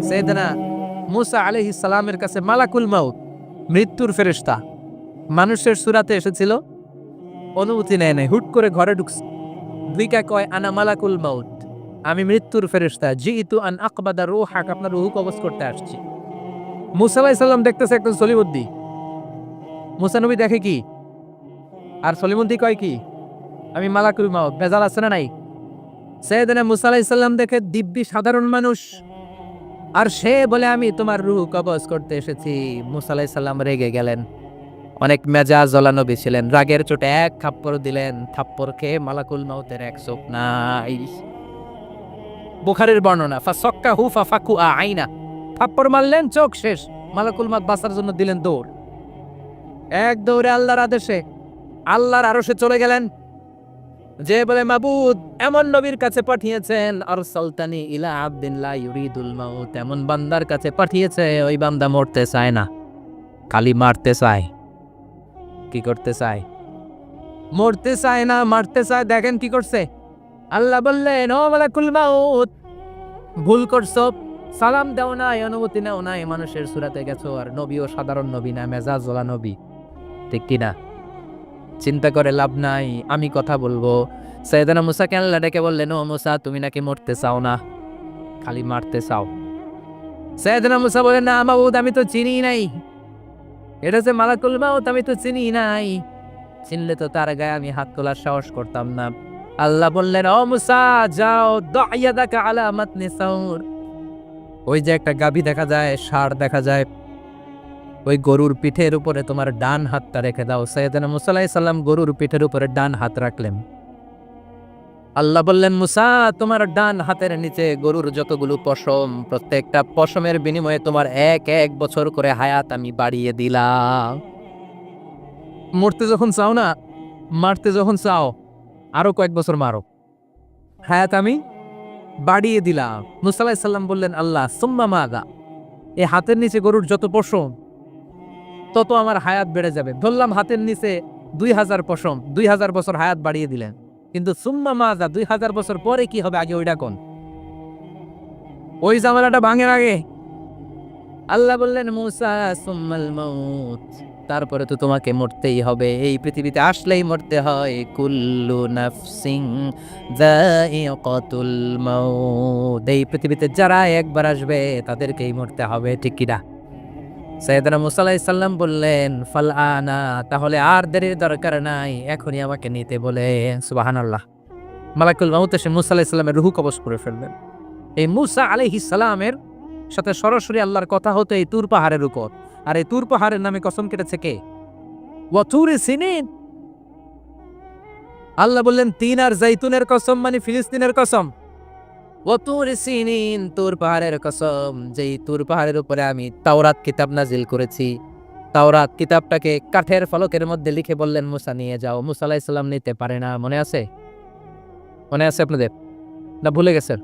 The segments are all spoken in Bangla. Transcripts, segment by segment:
সাইয়েদনা মুসা আলাইহিস সালামের কাছে মালাকুল মাউত, মৃত্যুর ফেরেশতা, মানুষের সূরাতে এসেছিল, অনুমতি নেয় নাই, হুট করে ঘরে ঢুকছে। দুইকা কয় আনা মালাকুল মাউত, আমি মৃত্যুর ফেরেশতা, জিইতু আন আকবাদা রূহাক, আপনার রূহ কবজ করতে আসছি। মুসা আলাইহিস সালাম দেখতেছে একজন সলিমুদ্দি। মুসা নবী দেখে কি, আর সলিমুদ্দি কয় কি, আমি মালাকুল মাউত। ভেজাল আছে না নাই? সাইয়েদনা মুসা আলাইহিস সালাম দেখে দিব্যি সাধারণ মানুষ, আর সে বলে আমি তোমার রূহ কবজ করতে এসেছি। মুসা আলাইহিস সালাম রেগে গেলেন, অনেক মেজাজ জ্বলা নবী ছিলেন, রাগের চোটে এক থাপ্পড় দিলেন। থাপ্পড় খেয়ে মালাকুল মাউতের এক চোখ নাই। বুখারীর বর্ণনা, ফাসাক্কাহু ফাফাকু আইনা, থাপ্পড় মারলেন, চোখ শেষ। মালাকুল মাউত বাঁচার জন্য দিলেন দৌড়, এক দৌড়ে আল্লাহর আদেশে আল্লাহর আরশে চলে গেলেন। যে বলে মাবুদ এমন নবীর কাছে পাঠিয়েছেন, আরসালতানি ইলা আবদিন লা ইউরিদুল মাউত, এমন বান্দার কাছে পাঠিয়েছে ওই বান্দা মরতে চায় না, খালি মারতে চায়। কি করতে চায়? মরতে চায় না, মারতে চায়। দেখেন কি করছে আল্লাহ, বললেন ও মালাকুল মাউত, ভুল করছো, সালাম দাও নাই, অনুমতি নাও নাই, মানুষের সূরাতে গেছো, আর নবীও সাধারণ নবী না, মেজাজ জ্বলা নবী, ঠিক কিনা? চিন্তা করে লাভ নাই, আমি কথা বলবো। সাইয়েদনা মুসাকে আল্লাহ ডেকে বললেন, ও মুসা, তুমি নাকি মরতে চাও না, খালি মারতে চাও। সাইয়েদনা মুসা বলেন, না মাবুদ, আমি তো চিনি নাই, এটা যে মালাকুল মাউত, আমি তো চিনি নাই, চিনলে তো তার গায়ে আমি হাত তোলার সাহস করতাম না। আল্লাহ বললেন, ও মুসা যাও, দাইয়াদাকা আলা মাতনি সাউর, ওই যে একটা গাভী দেখা যায়, ষাঁড় দেখা যায়, ওই গরুর পিঠের উপরে তোমার ডান হাতটা রেখে দাও। সাইয়েদনা মুসা আলাইহিস সালাম গরুর পিঠের উপরে ডান হাত রাখলেন। আল্লাহ বললেন, মুসা, তোমার ডান হাতের নিচে গরুর যতগুলো পশম, প্রত্যেকটা পশমের বিনিময়ে তোমার এক এক বছর করে হায়াত আমি বাড়িয়ে দিলাম। মরতে যখন চাও না, মারতে যখন চাও, আরো কয়েক বছর মারো, হায়াত আমি বাড়িয়ে দিলাম। মুসা আলাইহিস সালাম বললেন, আল্লাহ সুম্মা মাযা, এই হাতের নিচে গরুর যত পশম, তত আমার হায়াত বেড়ে যাবে। ধরলাম হাতের নিচে 2000 পশম, 2000 বছর হায়াত বাড়িয়ে দিলেন, কিন্তু সুম্মা মাজা, 2000 বছর পরে কি হবে, আগে ওইটা কোন, ওই জামালাটা ভাঙের আগে। আল্লাহ বললেন, মুসা সুম্মাল মাউত, তারপরে তো তোমাকে মরতেই হবে, এই পৃথিবীতে আসলেই মরতে হয়। কুল্লু নাফসিন যায়িকাতুল মাউত, এই পৃথিবীতে যারা একবার আসবে তাদেরকেই মরতে হবে, ঠিক কিনা? সাইয়েদনা মুসা আলাইহিস সালাম বললেন, ফাল আনা, তাহলে আর দেরির দরকার নাই, এখনই আমাকে নিতে বলে। সুবহানাল্লাহ। মালাকুল মাউত এসে মুসা আলাইহিস সালামের রূহ কবজ করে ফেললেন। এই মুসা আলাইহিস সালামের সাথে সরাসরি আল্লাহর কথা হতো এই তুর পাহাড়ের উপর, আর এই তুর পাহাড়ের নামে কসম কেটেছে কে? ওয়া তুরি সিনিন। আল্লাহ বললেন, তিন আর জাইতুনের কসম, মানে ফিলিস্তিনের কসম। ওয়া তুরি সিনিন, তুর পাহাড়ের কসম, যেই তুর পাহাড়ের উপরে আমি তাওরাত কিতাব নাজিল করেছি। তাওরাত কিতাবটাকে কাঠের ফলকের মধ্যে লিখে বললেন, মুসা নিয়ে যাও। মুসা আলাইহিস সালাম নিতে পারে না, মনে আছে? মনে আছে আপনাদের, না ভুলে গেছেন?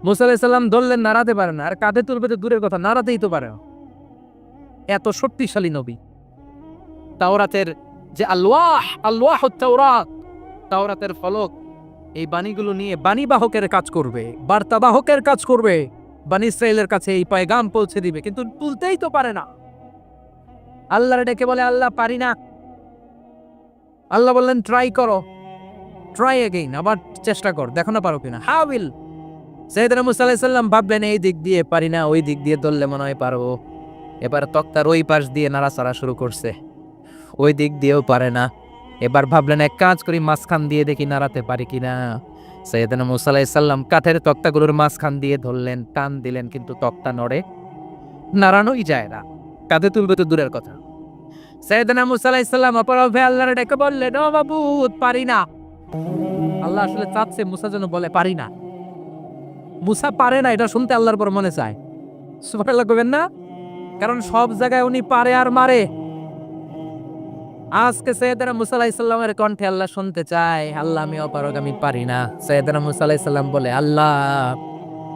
মুসা আলাইহিস সালাম ধরলেন, নাড়াতে পারে না, আর কাঁধে তুলবে তো দূরের কথা, নাড়াতেই তো পারে না। এত শক্তিশালী নবী। তাওরাতের যে আলওয়াহুত তাওরাত, তাওরাতের ফলক, এই বাণীগুলো নিয়ে বাণীবাহকের কাজ করবে, বার্তাবাহকের কাজ করবে, বানী ইসরাইলের কাছে এই পয়গাম পৌঁছে দিবে, কিন্তু তুলতেই তো পারে না। আল্লাহর ডেকে বলে, আল্লাহ পারি না। আল্লাহ বললেন, ট্রাই করো, ট্রাই এগেইন, আবার চেষ্টা কর, দেখো না পারো কিনা। হাউইল। সাইয়েদনা মুসা আলাইহিস সালাম ভাবলেন, এই দিক দিয়ে পারি না, ওই দিক দিয়ে ধরলে মনে হয় পারবো। এবার তক্তার ওই পাশ দিয়ে নাড়াচাড়া শুরু করছে, ওই দিক দিয়েও পারে না। এবার ভাবলেন, এক কাজ করি, মাঝখান দিয়ে দেখি নাড়াতে পারি কিনা। সাইয়েদনা মুসা আলাইহিস সালাম কাঠের তক্তাগুলোর মাঝখান দিয়ে ধরলেন, টান দিলেন, কিন্তু তক্তা নড়ে, নাড়ানোই যায় না। কাঁধে তুলবে তো দূরের কথা। সাইয়েদনা মুসা আলাইহিস সালাম অপরাধে আল্লাহর ডেকে বললেন, ও মাবুদ, পারি না। আল্লাহ আসলে চাচ্ছে মুসা যেন বলে পারি না। মুসা পারে না, এটা শুনতে আল্লাহর পর মনে চায়। সুবহানাল্লাহ কইবেন না? কারণ সব জায়গায় উনি পারে আর মারে। আজকে সাইয়েদনা মুসা আলাইহিস সালামের কণ্ঠে আল্লাহ শুনতে চায়, আল্লাহ আমি অপারগ, আমি পারি না। সাইয়েদনা মুসা আলাইহিস সালাম বলে, আল্লাহ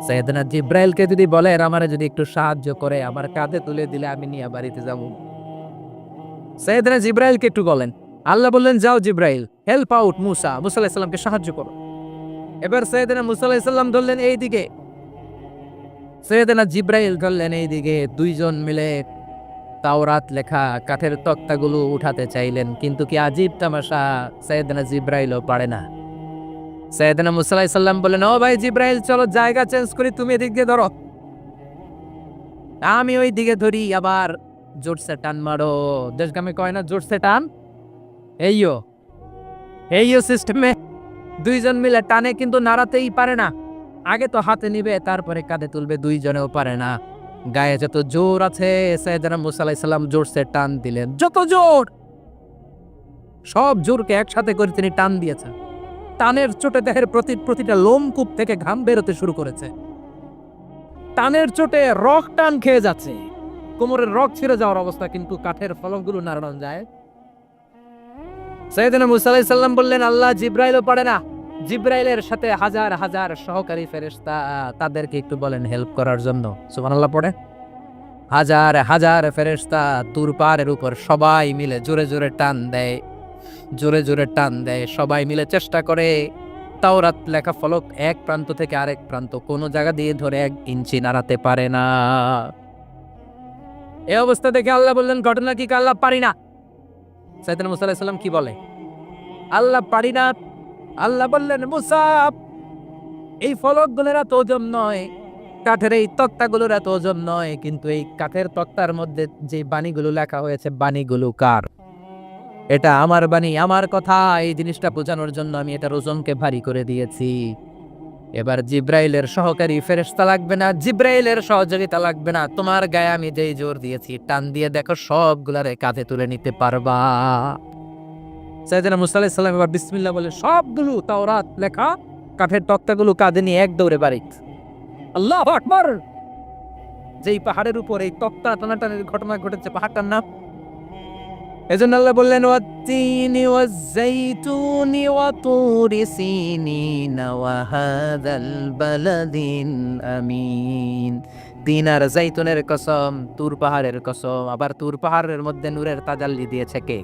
সাইয়েদনা জিব্রাইলকে যদি বলেন আমারে যদি একটু সাহায্য করে, আমার কাঁধে তুলে দিলে আমি নিয়ে বাড়িতে যাব। সাইয়েদনা জিব্রাইলকে একটু বলেন। আল্লাহ বললেন, যাও জিব্রাইল, হেল্প আউট মুসা, মুসা আলাইহিস সালামকে সাহায্য করো। এবার সাইয়েদনা মুসা আলাইহিস সালাম ধরলেন এই দিকে, সৈয়দনা জিব্রাইল করলেন এইদিকে, দুইজন মিলে তাওরাত লেখা কাঠের তক্তাগুলো উঠাতে চাইলেন, কিন্তু কি আজীব তামাশা, সৈয়দনা জিব্রাইলও পারে না। সৈয়দনা মুসা আলাইহিস সালাম বললেন, ও ভাই জিব্রাইল, চলো জায়গা চেঞ্জ করি, তুমি এদিক দিয়ে ধরো, আমি ওই দিকে ধরি, আবার জোরসে টান মারো। দেশগামে কয় না জোরসে টান, এইও এইও সিস্টেমে দুইজন মিলে টানে, কিন্তু নাড়াতেই পারে না। আগে তো হাতে নিবে, তারপরে কাঁধে তুলবে, দুইজনেও পারে না। গায়ে যত জোর আছে, সাইয়েদনা মুসা আলাইহিস সালাম জোরসে টান দিলেন, যত জোর, সব জোরকে একসাথে করে তিনি টান দিয়েছেন। টানের চোটে দেহের প্রতিটা লোমকূপ থেকে ঘাম বেরোতে শুরু করেছে। টানের চোটে রক টান খেয়ে যাচ্ছে, কোমরের রক ছিঁড়ে যাওয়ার অবস্থা, কিন্তু কাঠের ফলকগুলো নাড়ানো যায়। সাইয়েদনা মুসা আলাইহিস সালাম বললেন, আল্লাহ, জিব্রাইলও পারে না। জিব্রাইলের সাথে হাজার হাজার সহকারী ফেরেশতা, তাদেরকে একটু বলেন হেল্প করার জন্য। সুবহানাল্লাহ পড়ে। হাজার হাজার ফেরেশতা তুর পাহাড়ের উপর সবাই মিলে জোরে জোরে টান দেয়, জোরে জোরে টান দেয়, সবাই মিলে চেষ্টা করে। তাওরাত লেখা ফলক এক প্রান্ত থেকে আরেক প্রান্ত কোনো জায়গা দিয়ে ধরে 1 ইঞ্চি নাড়াতে পারে না। এই অবস্থা দেখে আল্লাহ বললেন, ঘটনা কি? আল্লাহ, পারি না। সাইয়েদনা মুসা আলাইহিস সালাম কি বলে? আল্লাহ, পারি না। আল্লাহ বললেন, মুসা, এই ফলকগুলোর এত ওজন নয়, কাঠের এই তক্তাগুলোর এত ওজন নয়, কিন্তু এই কাঠের তক্তার মধ্যে যে বাণীগুলো লেখা হয়েছে, বাণীগুলো কার? এটা আমার বাণী, আমার কথা। এই জিনিসটা বোঝানোর জন্য আমি এটার ওজনকে ভারী করে দিয়েছি। এবার জিব্রাইলের সহকারী ফেরেশতা লাগবে না, জিব্রাইলের সহযোগিতা লাগবে না, তোমার গায়ে আমি যেই জোর দিয়েছি, টান দিয়ে দেখো সবগুলারে কাঁধে তুলে নিতে পারবা। সাইয়েদনা মুসা আলাইহিস সালাম এবার বিসমিল্লাহ বলে সবগুলো তাওরাত লেখা কাঠের তক্তাগুলো কাঁধে নিয়ে এক দৌড়ে বাড়ি। আল্লাহু আকবার! যেই পাহাড়ের উপর এই তক্তা টানাটানির ঘটনা ঘটেছে, পাহাড়টার নাম, এজন্য আল্লাহ বললেন, ওয়াত-তিনি ওয়াজ-যাইতুনি ওয়া তুরি সিনিনা ওয়া হাযাল বালাদিন আমিন। তিন আর যাইতুনের কসম, তুর পাহাড়ের কসম। আবার তুর পাহাড়ের মধ্যে নূরের তাজাল্লি দিয়েছে কে?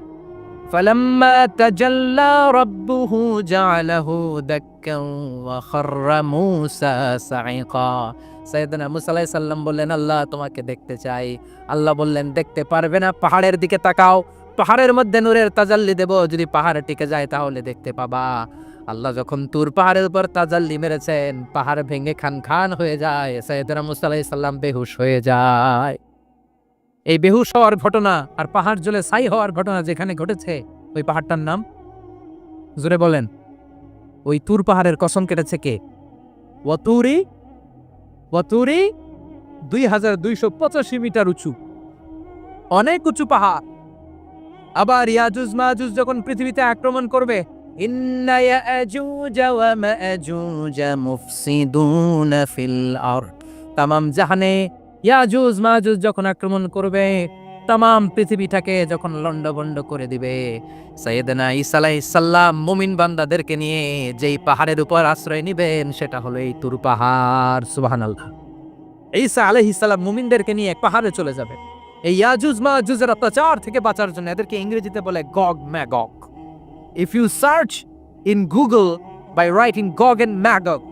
ফালাম্মা তাজাল্লা রাব্বুহু জাআলাহু দাক্কান ওয়া খাররা মূসা সাইকা। সাইয়েদনা মুসা আলাইহিস সালাম বললেন, আল্লাহ, তোমাকে দেখতে চাই। আল্লাহ বললেন, দেখতে পারবে না, পাহাড়ের দিকে তাকাও, পাহাড়ের মধ্যে নূরের তাজাল্লি দেব, যদি পাহাড়ে টিকে যায় তাহলে দেখতে পাবা। আল্লাহ যখন তুর পাহাড়ের উপর তাজাল্লি মেরেছেন, পাহাড় ভেঙে খান খান হয়ে যায়, সাইয়েদনা মুসা আলাইহিস সালাম বেহুশ হয়ে যায়। এই বেহুশ হওয়ার ঘটনা আর পাহাড় জ্বলে ছাই হওয়ার ঘটনা যেখানে ঘটেছে, ওই পাহাড়টার নাম জোরে বলেন। ওই তুর পাহাড়ের কসম কেটেছে কে? ওয়াতুরি, ওয়াতুরি 2285 মিটার উঁচু, অনেক উঁচু পাহাড়। আবার ইয়াজুজ মাজুজ যখন পৃথিবীতে আক্রমণ করবে, ইন্না ইয়াজুজ ওয়া মাজুজ মুফসিদুনা ফিল আরদ, তামাম জাহানে ইয়াজুজ মাজুজ যখন আক্রমণ করবে, তামাম পৃথিবীটাকে যখন লন্ডভন্ড করে দিবে, সাইয়েদনা ঈসা আলাইহিস সালাম মুমিন বান্দাদেরকে নিয়ে যেই পাহাড়ের উপর আশ্রয় নেবেন, সেটা হলো এই তুর পাহাড়। সুবহানাল্লাহ। ঈসা আলাইহিস সালাম মুমিনদেরকে নিয়ে এক পাহাড়ে চলে যাবে এই ইয়াজুজ মাজুজের অত্যাচার থেকে বাঁচার জন্য। এদেরকে ইংরেজিতে বলে Gog Magog. If you search in Google by writing Gog and Magog,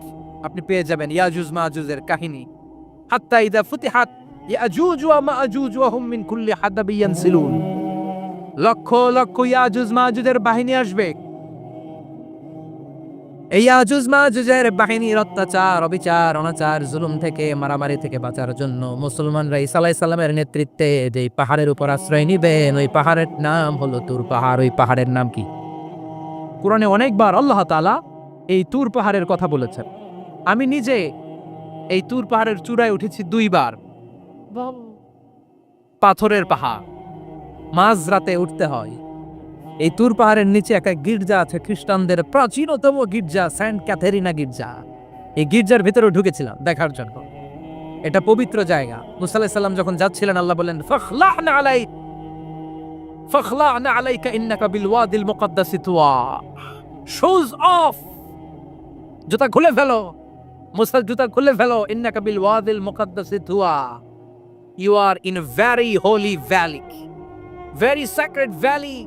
আপনি পেয়ে যাবেন ইয়াজুজ মাজুজের কাহিনী। হাত্তা ইদা ফুতিহাত ইয়াজুজ ওয়া মাজুজ ওয়া হুম মিন কুল্লি হাদাবিন ইয়ানসিলুন, লক্ষ লক্ষ ইয়াজুজ মাজুজের বাহিনী আসবে। এই ইয়াজুজ মাজুজের বাহিনীর অত্যাচার, অবিচার, অনাচার, জুলুম থেকে, মারামারি থেকে বাঁচার জন্য মুসলমানরা ঈসা আলাইহিস সালামের নেতৃত্বে যে পাহাড়ের উপর আশ্রয় নিবেন, ওই পাহাড়ের নাম হলো তুর পাহাড়। ওই পাহাড়ের নাম কি? কোরআনে অনেকবার আল্লাহ তাআলা এই তুর পাহাড়ের কথা বলেছেন। আমি নিজে এই তুর পাহাড়ের চূড়ায় উঠেছি 2 বার। পাথরের পাহাড়, মাঝরাতে উঠতে হয়। এই তুর পাহাড়ের নিচে একটা গির্জা আছে, খ্রিস্টানদের প্রাচীনতম গির্জা, সেন্ট ক্যাথেরিনা গির্জা। এই গির্জার ভিতরে ঢুকেছিলাম দেখার জন্য। এটা পবিত্র জায়গা। মুসা আলাইহিস সালাম যখন যাচ্ছিলেন, আল্লাহ বলেন, ফাখলা'না আলাইক, ফাখলা'না আলাইকা ইন্নাকা বিল ওয়াদিল মুকাদ্দাসি তুয়া। শুজ অফ, জুতা খুলে ফেলো। মুসা, জুতা খুলে ফেলো। ইন্নাকা বিল ওয়াদিল মুকাদ্দাসি তুয়া। You are in a very holy valley, very sacred valley.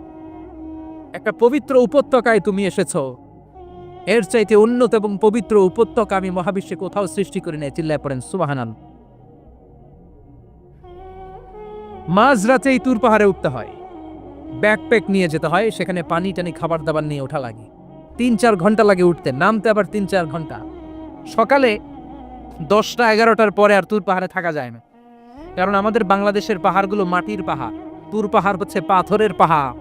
একটা পবিত্র উপত্যকায় তুমি এসেছো। এর চাইতে উন্নত এবং পবিত্র উপত্যকা আমি মহাবিশ্বে কোথাও সৃষ্টি করি নাই। চিল্লায় পড়েন সুবহানাল্লাহ। মাঝরাতে এই তুর পাহাড়ে উঠতে হয়, ব্যাকপ্যাক নিয়ে যেতে হয়, সেখানে পানি টানি খাবার দাবার নিয়ে ওঠা লাগে, 3-4 ঘন্টা লাগে উঠতে, নামতে আবার 3-4 ঘন্টা। সকালে 10টা-11টার পরে আর তুর পাহাড়ে থাকা যায় না, কারণ আমাদের বাংলাদেশের পাহাড়গুলো মাটির পাহাড়, তুর পাহাড় হচ্ছে পাথরের পাহাড়।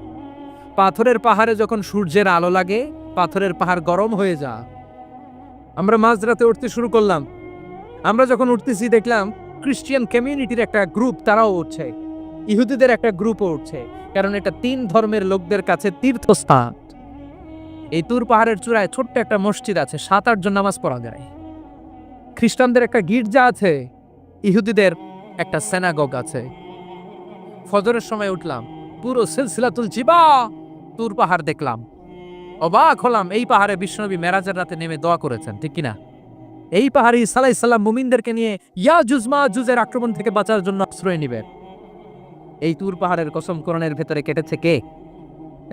পাথরের পাহাড়ে যখন সূর্যের আলো লাগে, পাথরের পাহাড় গরম হয়ে যায়। আমরা মাঝরাতে উঠতে শুরু করলাম। আমরা যখন উঠতেছি দেখলাম খ্রিস্টিয়ান কমিউনিটির একটা গ্রুপ, তারাও উঠছে, ইহুদিদের একটা গ্রুপও উঠছে, কারণ এটা 3 ধর্মের লোকদের কাছে তীর্থস্থান। এই তুর পাহাড়ের চূড়ায় ছোট্ট একটা মসজিদ আছে, 7-8 জন নামাজ পড়া যায়। খ্রিস্টানদের একটা গির্জা আছে, ইহুদিদের একটা সিনাগগ আছে। ফজরের সময় উঠলাম, পুরো সিলসিলাতুল জিবা তুর পাহাড় দেখলাম, অবাক হলাম। এই পাহাড়ে বিশ্বনবী মেরাজের রাতে নেমে দোয়া করেছেন, ঠিক কিনা? এই পাহাড়ে ঈসা আলাইহিস সালাম মুমিনদেরকে নিয়ে ইয়াজুজ মাজুজের আক্রমণ থেকে বাঁচার জন্য আশ্রয় নিবেন। এই তুর পাহাড়ের কসম কোরআনের ভেতরে কেটেছে কে?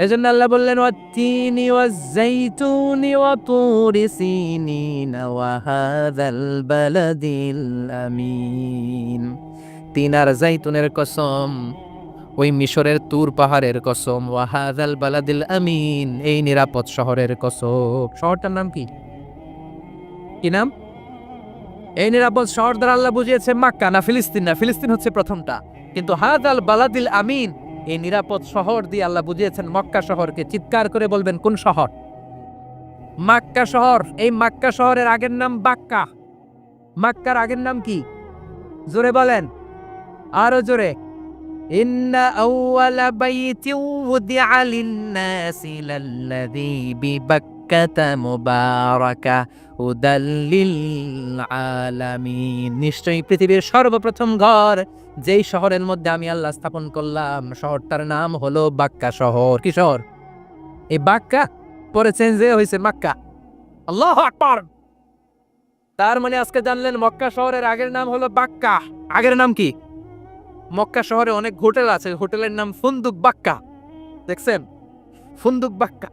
এজন্য আল্লাহ বললেন, ওয়াত-তিনি ওয়াজ-যাইতুনি ওয়া তুরি সিনিনা ওয়া হাযাল বালাদিল আমিন। তিন আর যাইতুনের কসম, ওই মিশরের তুর পাহাড়ের কসম, ওয়া হাযাল বালাদিল আমিন, এই নিরাপদ শহরের কসম। শহরটার নাম কি? কি নাম? এই নিরাপদ শহর দ্বারা আল্লাহ বুঝিয়েছে মক্কা, না ফিলিস্তিন না, ফিলিস্তিন হচ্ছে প্রথমটা। কিন্তু হাযাল বালাদিল আমিন, এই নিরাপদ শহর দিয়ে আল্লাহ বুঝিয়েছেন মক্কা শহরকে। চিৎকার করে বলবেন কোন শহর? মক্কা শহর। এই মক্কা শহরের আগের নাম বাক্কা। মক্কার আগের নাম কি? জোরে বলেন, আরো জোরে। ইন্না আউওয়ালা বাইতিন উদিআ লিন-নাসি লাল্লাযী বিবাক্কাতা মুবারাকা হুদাল লিল আলামিন। নিশ্চয়ই পৃথিবীর সর্বপ্রথম ঘর যেই শহরের মধ্যে আমি আল্লাহ স্থাপন করলাম, শহরটার নাম হলো বাক্কা শহর। কি শহর? এই বাক্কা পরে চেঞ্জ হয়েছে মক্কা। আল্লাহু আকবার। তার মানে আজকে জানলেন মক্কা শহরের আগের নাম হলো বাক্কা। আগের নাম কি? মক্কা শহরে অনেক হোটেল আছে, হোটেলের নাম ফুন্দুক বাক্কা। দেখছেন? ফুন্দুক বাক্কা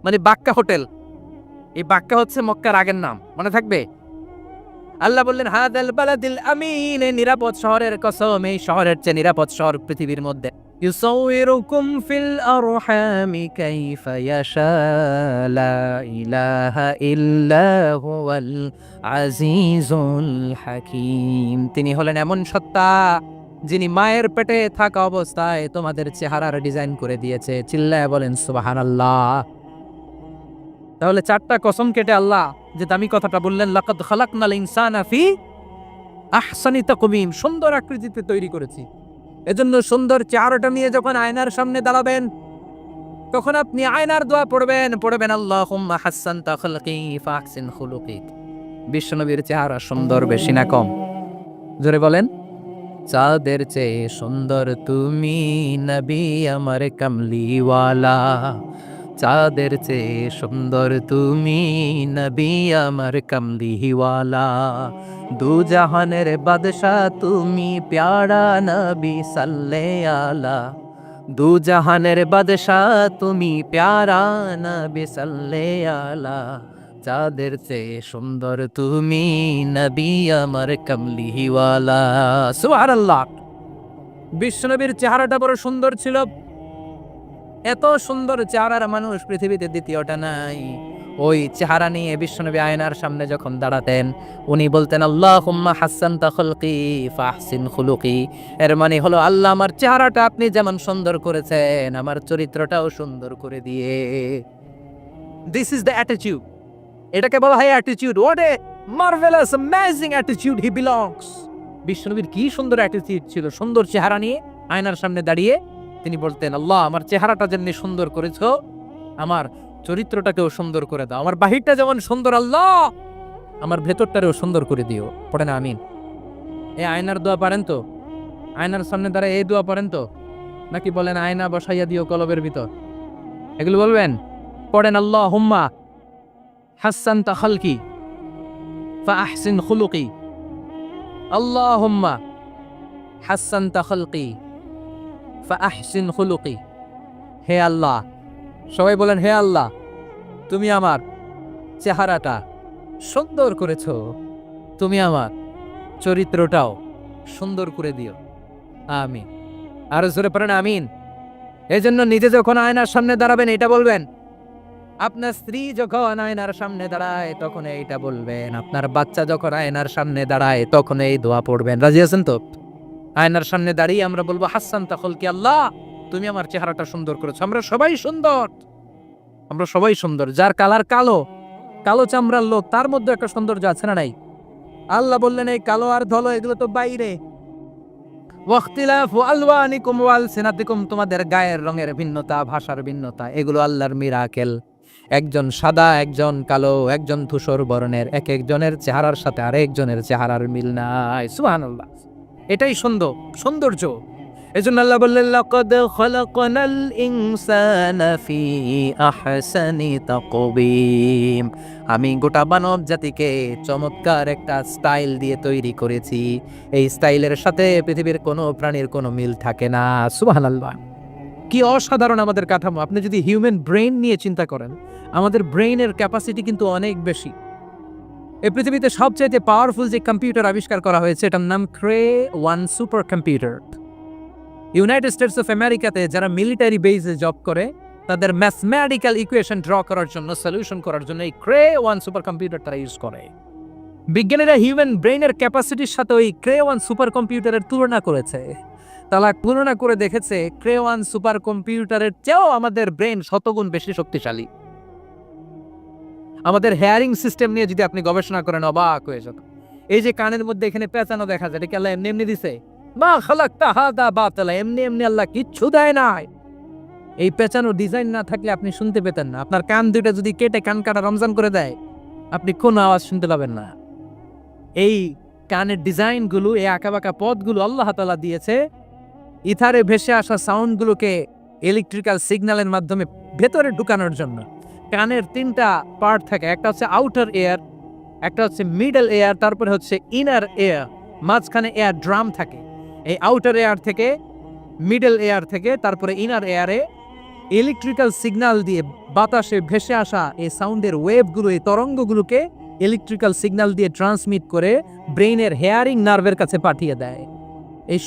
মানে বাক্কা হোটেল। এই বাক্কা হচ্ছে মক্কার আগের নাম, মনে থাকবে। আল্লাহ বললেন হাযাল বালাদিল আমিন, এই নিরাপদ শহরের কসম, এই শহরের চেয়ে নিরাপদ শহর পৃথিবীর মধ্যে। ইউসাউইরুকুম ফিল আরহামি কাইফা ইয়াশা লা ইলাহা ইল্লা হুয়াল আজিজুল হাকীম। তিনি হলেন এমন সত্তা যিনি মায়ের পেটে থাকা অবস্থায় তোমাদের চেহারার ডিজাইন করে দিয়েছে। চিল্লায় বলেন সুবহানাল্লাহ। তাহলে 4টা কসম কেটে আল্লাহ যে দামি কথাটা বললেন, লাকাদ খালাকনাল ইনসানা ফি আহসানি তাকওয়িম, সুন্দর আকৃতিতে তৈরি করেছি। এজন্য সুন্দর চেহারাটা নিয়ে যখন আয়নার সামনে দাঁড়াবেন, তখন আপনি আয়নার দোয়া পড়বেন আল্লাহুম্মা হাসসানতা খালকি ফাহসিন খুলুকি। বিশ্বনবীর চেহারা সুন্দর বেশি না কম? জোরে বলেন। চাঁদের চেয়ে সুন্দর তুমি নবী আমার কামলিওয়ালা, চাঁদের চেয়ে সুন্দর তুমি নবী আমার কামলিওয়ালা, দু জাহানের বাদশাহ তুমি প্যারা নবী সাল্লে আলা, দু জাহানের বাদশাহ তুমি প্যারা নবী সাল্লে আলা, চাঁদের চেয়ে সুন্দর তুমি নবী আমার কামলিওয়ালা। সুবহানাল্লাহ। বিশ্বনবীর চেহারাটা বড় সুন্দর ছিল। এত সুন্দর চেহারার মানুষ পৃথিবীতে দ্বিতীয়টা নাই। ওই চেহারা নিয়ে বিশ্বনবী আয়নার সামনে যখন দাঁড়াতেন, উনি বলতেন আল্লাহুম্মা হাসসানতা খালকি ফাহসিন খুলুকি। এর মানে হলো, আল্লাহ আমার চেহারাটা আপনি যেমন সুন্দর করেছেন, আমার চরিত্রটাও সুন্দর করে দিয়ে। This is the attitude. এটাকে বলা হয় attitude. What a marvellous amazing attitude he belongs. বিশ্বনবীর কি সুন্দর অ্যাটিটিউড ছিল। সুন্দর চেহারা নিয়ে আয়নার সামনে দাঁড়িয়ে তিনি বলতেন, আল্লাহ আমার চেহারাটা যেমনি সুন্দর করেছো, আমার চরিত্রটাকেও সুন্দর করে দাও। আমার বাহিরটা যেমন সুন্দর, আল্লাহ আমার ভেতরটারেও সুন্দর করে দিও। পড়েন আমিন। এই আয়নার দোয়া পারেন তো? আয়নার সামনে দাঁড়ায় এই দোয়া পারেন তো? নাকি বলেন আয়না বসাইয়া দিও কলবের ভিতর? এগুলো বলবেন? পড়েন আল্লাহুম্মা হাসসানতা খালকি ফাহসিন খুলুকি, আল্লাহুম্মা হাসসানতা খালকি ফাহসিন খুলুকি। হে আল্লাহ, সবাই বলেন হে আল্লাহ, তুমি আমার চেহারাটা সুন্দর করেছো, তুমি আমার চরিত্রটাও সুন্দর করে দিও। আমিন। আর জোরে পড়েন আমিন। এই জন্য নিজে যখন আয়নার সামনে দাঁড়াবেন এটা বলবেন, আপনার স্ত্রী যখন আয়নার সামনে দাঁড়ায় তখন এইটা বলবেন, আপনার বাচ্চা যখন আয়নার সামনে দাঁড়ায় তখন এই দোয়া পড়বেন। রাজি আছেন তো? আয়নার সামনে দাঁড়িয়ে আমরা বলবো হাসান তাখল কি আল্লাহ তুমি আমার চেহারাটা সুন্দর করেছো, আমরা সবাই সুন্দর, আমরা সবাই সুন্দর। যার কালার কালো, কালো চামড়ার লোক, তার মধ্যে একটা সৌন্দর্য আছে না নাই? আল্লাহ বললেন এই কালো আর ধলো এগুলো তো বাইরে, ওয়াখতিলাফু আলওয়ানিকুম ওয়া আলসিনাতিকুম, তোমাদের গায়ের রঙের ভিন্নতা, ভাষার ভিন্নতা, এগুলো আল্লাহর মিরাকেল। একজন সাদা, একজন কালো, একজন ধূসর বর্ণের, এক একজনের চেহারার সাথে আরেকজনের চেহারার মিল নাই। সুবহানাল্লাহ, এটাই সৌন্দর্য। এজন্য আল্লাহ বললেন লাকাদ খালাকনাল ইনসানা ফি আহসানি তাকবীম, আমি গোটা মানব জাতিকে চমৎকার একটা স্টাইল দিয়ে তৈরি করেছি। এই স্টাইলের সাথে পৃথিবীর কোনো প্রাণীর কোনো মিল থাকে না। সুবহানাল্লাহ, কি অসাধারণ আমাদের কাঠামো। আপনি যদি হিউম্যান ব্রেইন নিয়ে চিন্তা করেন, আমাদের ব্রেইনের ক্যাপাসিটি কিন্তু অনেক বেশি। এই পৃথিবীতে সবচেয়ে পাওয়ারফুল যে কম্পিউটার আবিষ্কার করা হয়েছে এটার নাম Cray one super computer. United States of আমেরিকাতে যারা মিলিটারি বেসে জব করে তাদের ম্যাথমেটিক্যাল ইকুয়েশন ড্র করার জন্য, সলিউশন করার জন্য এই ক্রে-1 সুপার কম্পিউটার তারা ইউজ করে। বিজ্ঞানীরা হিউম্যান ব্রেইনের ক্যাপাসিটির সাথে ওই ক্রে-1 সুপার কম্পিউটারের তুলনা করেছে। তারা তুলনা করে দেখেছে ক্রে-1 সুপার কম্পিউটারের চেয়েও আমাদের ব্রেন শতগুণ বেশি শক্তিশালী। আমাদের হেয়ারিং সিস্টেম নিয়ে যদি আপনি গবেষণা করেন অবাক হয়ে যাবেন। এই যে কানের মধ্যে এখানে পেঁচানো দেখা যায়, এটা কি আল্লাহ এমনি এমনি দিছে? মা খালাকতা হাদা বাতিলা, এমনি এমনি আল্লাহ কিচ্ছু দেয় নাই। এই পেঁচানো ডিজাইন না থাকলে আপনি শুনতে পেতেন না। আপনার কান দুইটা যদি কেটে কান কাটা রমজান করে দেয়, আপনি কোনো আওয়াজ শুনতে পাবেন না। এই কানের ডিজাইনগুলো, এই আঁকাবাঁকা পথগুলো আল্লাহ তাআলা দিয়েছে ইথারে ভেসে আসা সাউন্ডগুলোকে ইলেকট্রিক্যাল সিগন্যালের মাধ্যমে ভেতরে ঢুকানোর জন্য। কানের 3টা পার্ট থাকে, একটা হচ্ছে আউটার এয়ার, একটা হচ্ছে মিডল এয়ার, তারপরে হচ্ছে ইনার এয়ার, মাঝখানে এয়ার ড্রাম থাকে। এই আউটার এয়ার থেকে, মিডল এয়ার থেকে, তারপরে ইনার এয়ারে ইলেকট্রিক্যাল সিগন্যাল দিয়ে বাতাসে ভেসে আসা এই সাউন্ডের ওয়েভগুলো, এই তরঙ্গগুলোকে ইলেকট্রিক্যাল সিগন্যাল দিয়ে ট্রান্সমিট করে ব্রেইনের হেয়ারিং নার্ভের কাছে পাঠিয়ে দেয়। এই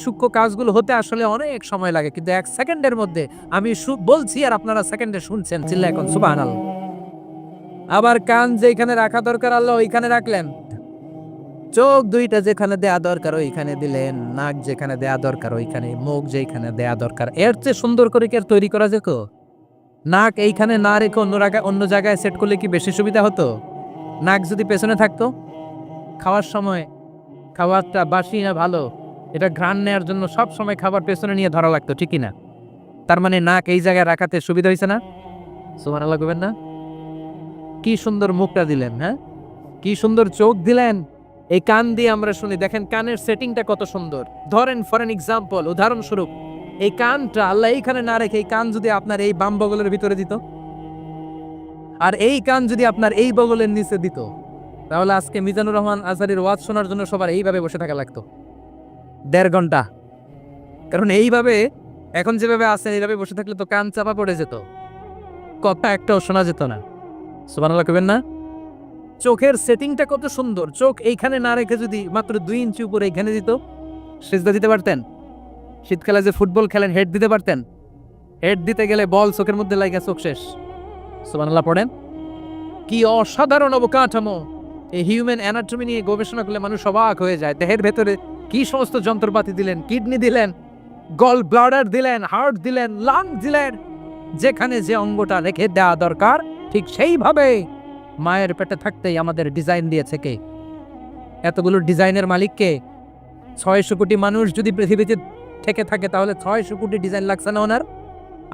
সূক্ষ্ম কাজগুলো হতে আসলে অনেক সময় লাগে, কিন্তু 1 সেকেন্ডের মধ্যে আমি বলছি আর আপনারা সেকেন্ডে শুনছেন। চিল্লা এখন সুবহানাল্লাহ। আবার কান যেখানে রাখা দরকার আল্লাহ ওইখানে রাখলেন, চোখ দুইটা যেখানে দেয়া দরকার ওইখানে দিলেন, নাক যেখানে দেয়া দরকার ওইখানে, মুখ যেখানে দেয়া দরকার। এর চেয়ে সুন্দর করে কি আর তৈরি করা যেত? নাক এইখানে না রেখে অন্য জায়গায় সেট করলে কি বেশি সুবিধা হতো? নাক যদি পেছনে থাকতো, খাওয়ার সময় খাবারটা বাসি না ভালো এটা ঘ্রাণ নেওয়ার জন্য সব সময় খাবার পেছনে নিয়ে ধরা লাগতো, ঠিকই না? তার মানে নাক এই জায়গায় রাখাতে সুবিধা হয়েছে না? সুবহানাল্লাহ করবেন না? কি সুন্দর মুখটা দিলেন, হ্যাঁ, কি সুন্দর চোখ দিলেন। এই কান দিয়ে আমরা শুনি, দেখেন কানের সেটিংটা কত সুন্দর। ধরেন ফর এন এক্সাম্পল, উদাহরণস্বরূপ, এই কানটা আল্লাহ এইখানে না রেখে এই কান যদি আপনার এই বাম বগলের ভিতরে দিত, আর এই কান যদি আপনার এই বগলের নিচে দিত, তাহলে আজকে মিজানুর রহমান আজহারীর ওয়াজ শোনার জন্য সবার এইভাবে বসে থাকা লাগতো 1.5 ঘন্টা। কারণ এইভাবে এখন যেভাবে আছেন এইভাবে বসে থাকলে তো কান চাপা পড়ে যেত, কথা একটাও শোনা যেত না। সুবহানাল্লাহ কইবেন না? চোখের সেটিংটা কত সুন্দর। চোখ এইখানে না রেখে যদি মাত্র 2 ইঞ্চি উপরে এইখানে দিত, সিজদা দিতে পারতেন। শীতকালে যে ফুটবল খেলেন, হেড দিতে পারতেন। হেড দিতে গেলে বল চোখের মধ্যে লাগা চোখ শেষ। সুবহানাল্লাহ পড়েন। কি অসাধারণ অবকাঠামো। এই হিউম্যান অ্যানাটমি নিয়ে গবেষণা করলে মানুষ অবাক হয়ে যায়। দেহের ভেতরে কি সমস্ত যন্ত্রপাতি দিলেন, কিডনি দিলেন, গল ব্লাডার দিলেন, হার্ট দিলেন, লাং দিলেন। যেখানে যে অঙ্গটা রেখে দেওয়া দরকার ঠিক সেইভাবে মায়ের পেটে থাকতেই আমাদের ডিজাইন দিয়েছে কে? এতগুলো ডিজাইনের মালিক কে? 600 কোটি মানুষ যদি পৃথিবীতে থেকে থাকে তাহলে 600 কোটি ডিজাইন লাগছে না ওনার?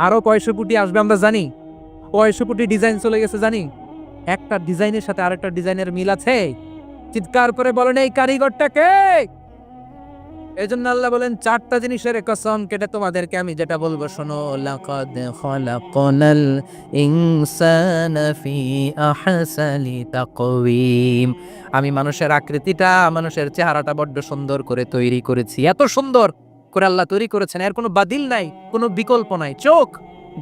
আরো কয়শো কোটি আসবে আমরা জানি, কয়শো কোটি ডিজাইন চলে গেছে জানি। একটা ডিজাইনের সাথে আরেকটা ডিজাইনের মিল আছে? চিৎকার করে বলেন এই কারিগরটা কে? এজন্য আল্লাহ বলেন 4টা জিনিসের কসম কেটে তোমাদেরকে আমি যেটা বলবো শোনো। লাকাদ খালাকনাল ইনসানা ফি আহসানি তাকওয়িম, আমি মানুষের আকৃতিটা, মানুষের চেহারাটা বড্ড সুন্দর করে তৈরি করেছি। এত সুন্দর করে আল্লাহ তৈরি করেছেন, এর কোনো বাতিল নাই, কোনো বিকল্প নাই। চোখ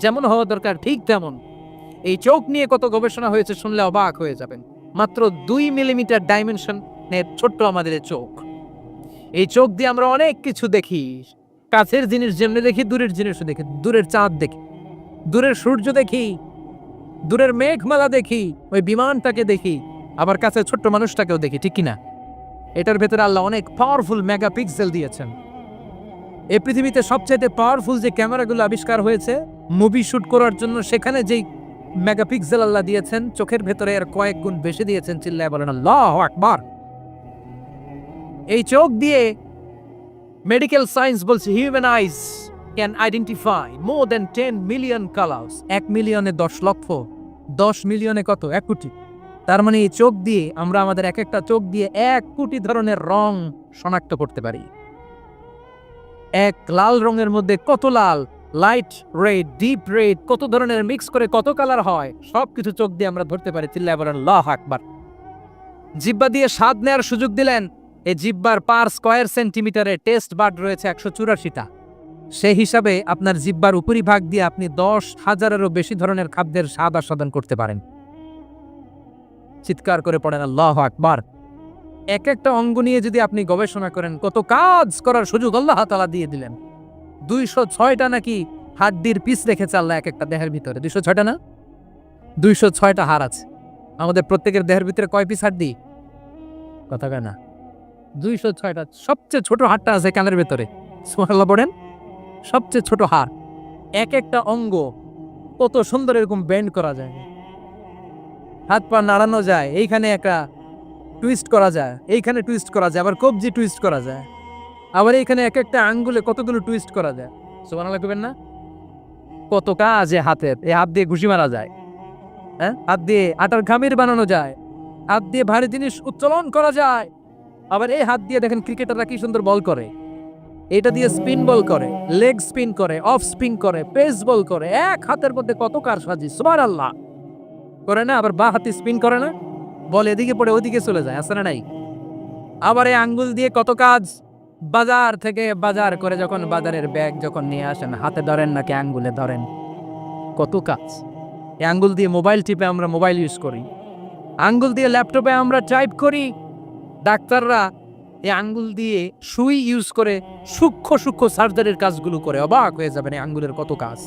যেমন হওয়া দরকার ঠিক তেমন। এই চোখ নিয়ে কত গবেষণা হয়েছে শুনলে অবাক হয়ে যাবেন। মাত্র 2 মিলিমিটার ডাইমেনশনের ছোট্ট আমাদের চোখ। এই চোখ দিয়ে আমরা অনেক কিছু দেখি। কাছের জিনিস যেমনি দেখি দূরের জিনিসও দেখি, দূরের চাঁদ দেখি, দূরের সূর্য দেখি, দূরের মেঘমালা দেখি, ওই বিমানটাকে দেখি, আবার কাছে ছোট্ট মানুষটাকেও দেখি, ঠিক কিনা? এটার ভেতরে আল্লাহ অনেক পাওয়ারফুল মেগাপিক্সেল দিয়েছেন। এই পৃথিবীতে সবচেয়ে পাওয়ারফুল যে ক্যামেরাগুলো আবিষ্কার হয়েছে মুভি শুট করার জন্য, সেখানে যেই মেগাপিক্সেল আল্লাহ দিয়েছেন, চোখের ভেতরে এর কয়েক গুণ বেশি দিয়েছেন। চিল্লায় বলেন আল্লাহু আকবার। এই চোখ দিয়ে মেডিকেল সায়েন্স বলছে human eyes can identify more than 10 million colours. 1 মিলিয়নে 10 লক্ষ, 10 মিলিয়নে কত? 1 কোটি। তার মানে এই চোখ দিয়ে আমরা আমাদের এক একটা চোখ দিয়ে 1 কোটি ধরনের রং শনাক্ত করতে পারি। এক লাল রঙের মধ্যে কত লাল, লাইট রেড, ডিপ রেড, কত ধরনের মিক্স করে কত কালার হয়, সবকিছু চোখ দিয়ে আমরা ধরতে পারি। চিল্লায় বলেন আল্লাহু আকবার। জিহ্বা দিয়ে স্বাদ নেওয়ার সুযোগ দিলেন। এই জিহ্বার পার স্কয়ার সেন্টিমিটারে টেস্ট বাড রয়েছে 184টা। সেই হিসাবে আপনার জিহ্বার উপরিভাগ দিয়ে আপনি 10,000-এরও বেশি ধরনের খাদ্যের স্বাদ আস্বাদন করতে পারেন। চিৎকার করে পড়েন আল্লাহু আকবার। এক একটা অঙ্গ নিয়ে যদি আপনি গবেষণা করেন, কত কাজ করার সুযোগ আল্লাহ তাআলা দিয়ে দিলেন। 206টা নাকি হাড্ডির পিস রেখেছে আল্লাহ এক একটা দেহের ভিতরে। 206টা না, 206টা হাড় আছে। আমাদের প্রত্যেকের দেহের ভিতরে কয় পিস হাড্ডি? কথা কয় না। 206টা। সবচেয়ে ছোট হাড়টা আছে কানের ভেতরে। সুবহানাল্লাহ পড়েন। সবচেয়ে ছোট হাড়। এক একটা অঙ্গ কত সুন্দর এরকম বেন্ড করা যায়, হাত পা নাড়ানো যায়, এইখানে একটা টুইস্ট করা যায়, এইখানে টুইস্ট করা যায়, আবার কবজি টুইস্ট করা যায়, আবার এইখানে এক একটা আঙ্গুলে কতগুলো টুইস্ট করা যায়। সুবহানাল্লাহ কইবেন না? কত কাজ হাতের। এই হাত দিয়ে ঘুষি মারা যায়, হ্যাঁ, হাত দিয়ে আটার খামির বানানো যায়, হাত দিয়ে ভারী জিনিস উত্তোলন করা যায়। আবার এই হাত দিয়ে দেখেন ক্রিকেটাররা কি সুন্দর বল করে, এটা দিয়ে স্পিন বল করে, লেগ স্পিন করে, অফ স্পিন করে, পেস বল করে। এক হাতের মধ্যে কত কারসাজি। সুবহানাল্লাহ করে না? আবার বা হাতে স্পিন করে না, বল এদিকে পড়ে ওদিকে চলে যায়, আছে না নাই? আবার এই আঙ্গুল দিয়ে কত কাজ। বাজার থেকে বাজার করে যখন বাজারের ব্যাগ যখন নিয়ে আসেন, হাতে ধরেন নাকি আঙ্গুলে ধরেন, কত কাজ। এই আঙ্গুল দিয়ে মোবাইল টিপে আমরা মোবাইল ইউজ করি, আঙ্গুল দিয়ে ল্যাপটপে আমরা টাইপ করি। ডাক্তাররা এই আঙ্গুল দিয়ে সুই ইউজ করে সূক্ষ্ম সূক্ষ্ম সার্জারির কাজগুলো করে। অবাক হয়ে যাবেন এই আঙ্গুলের কত কাজ।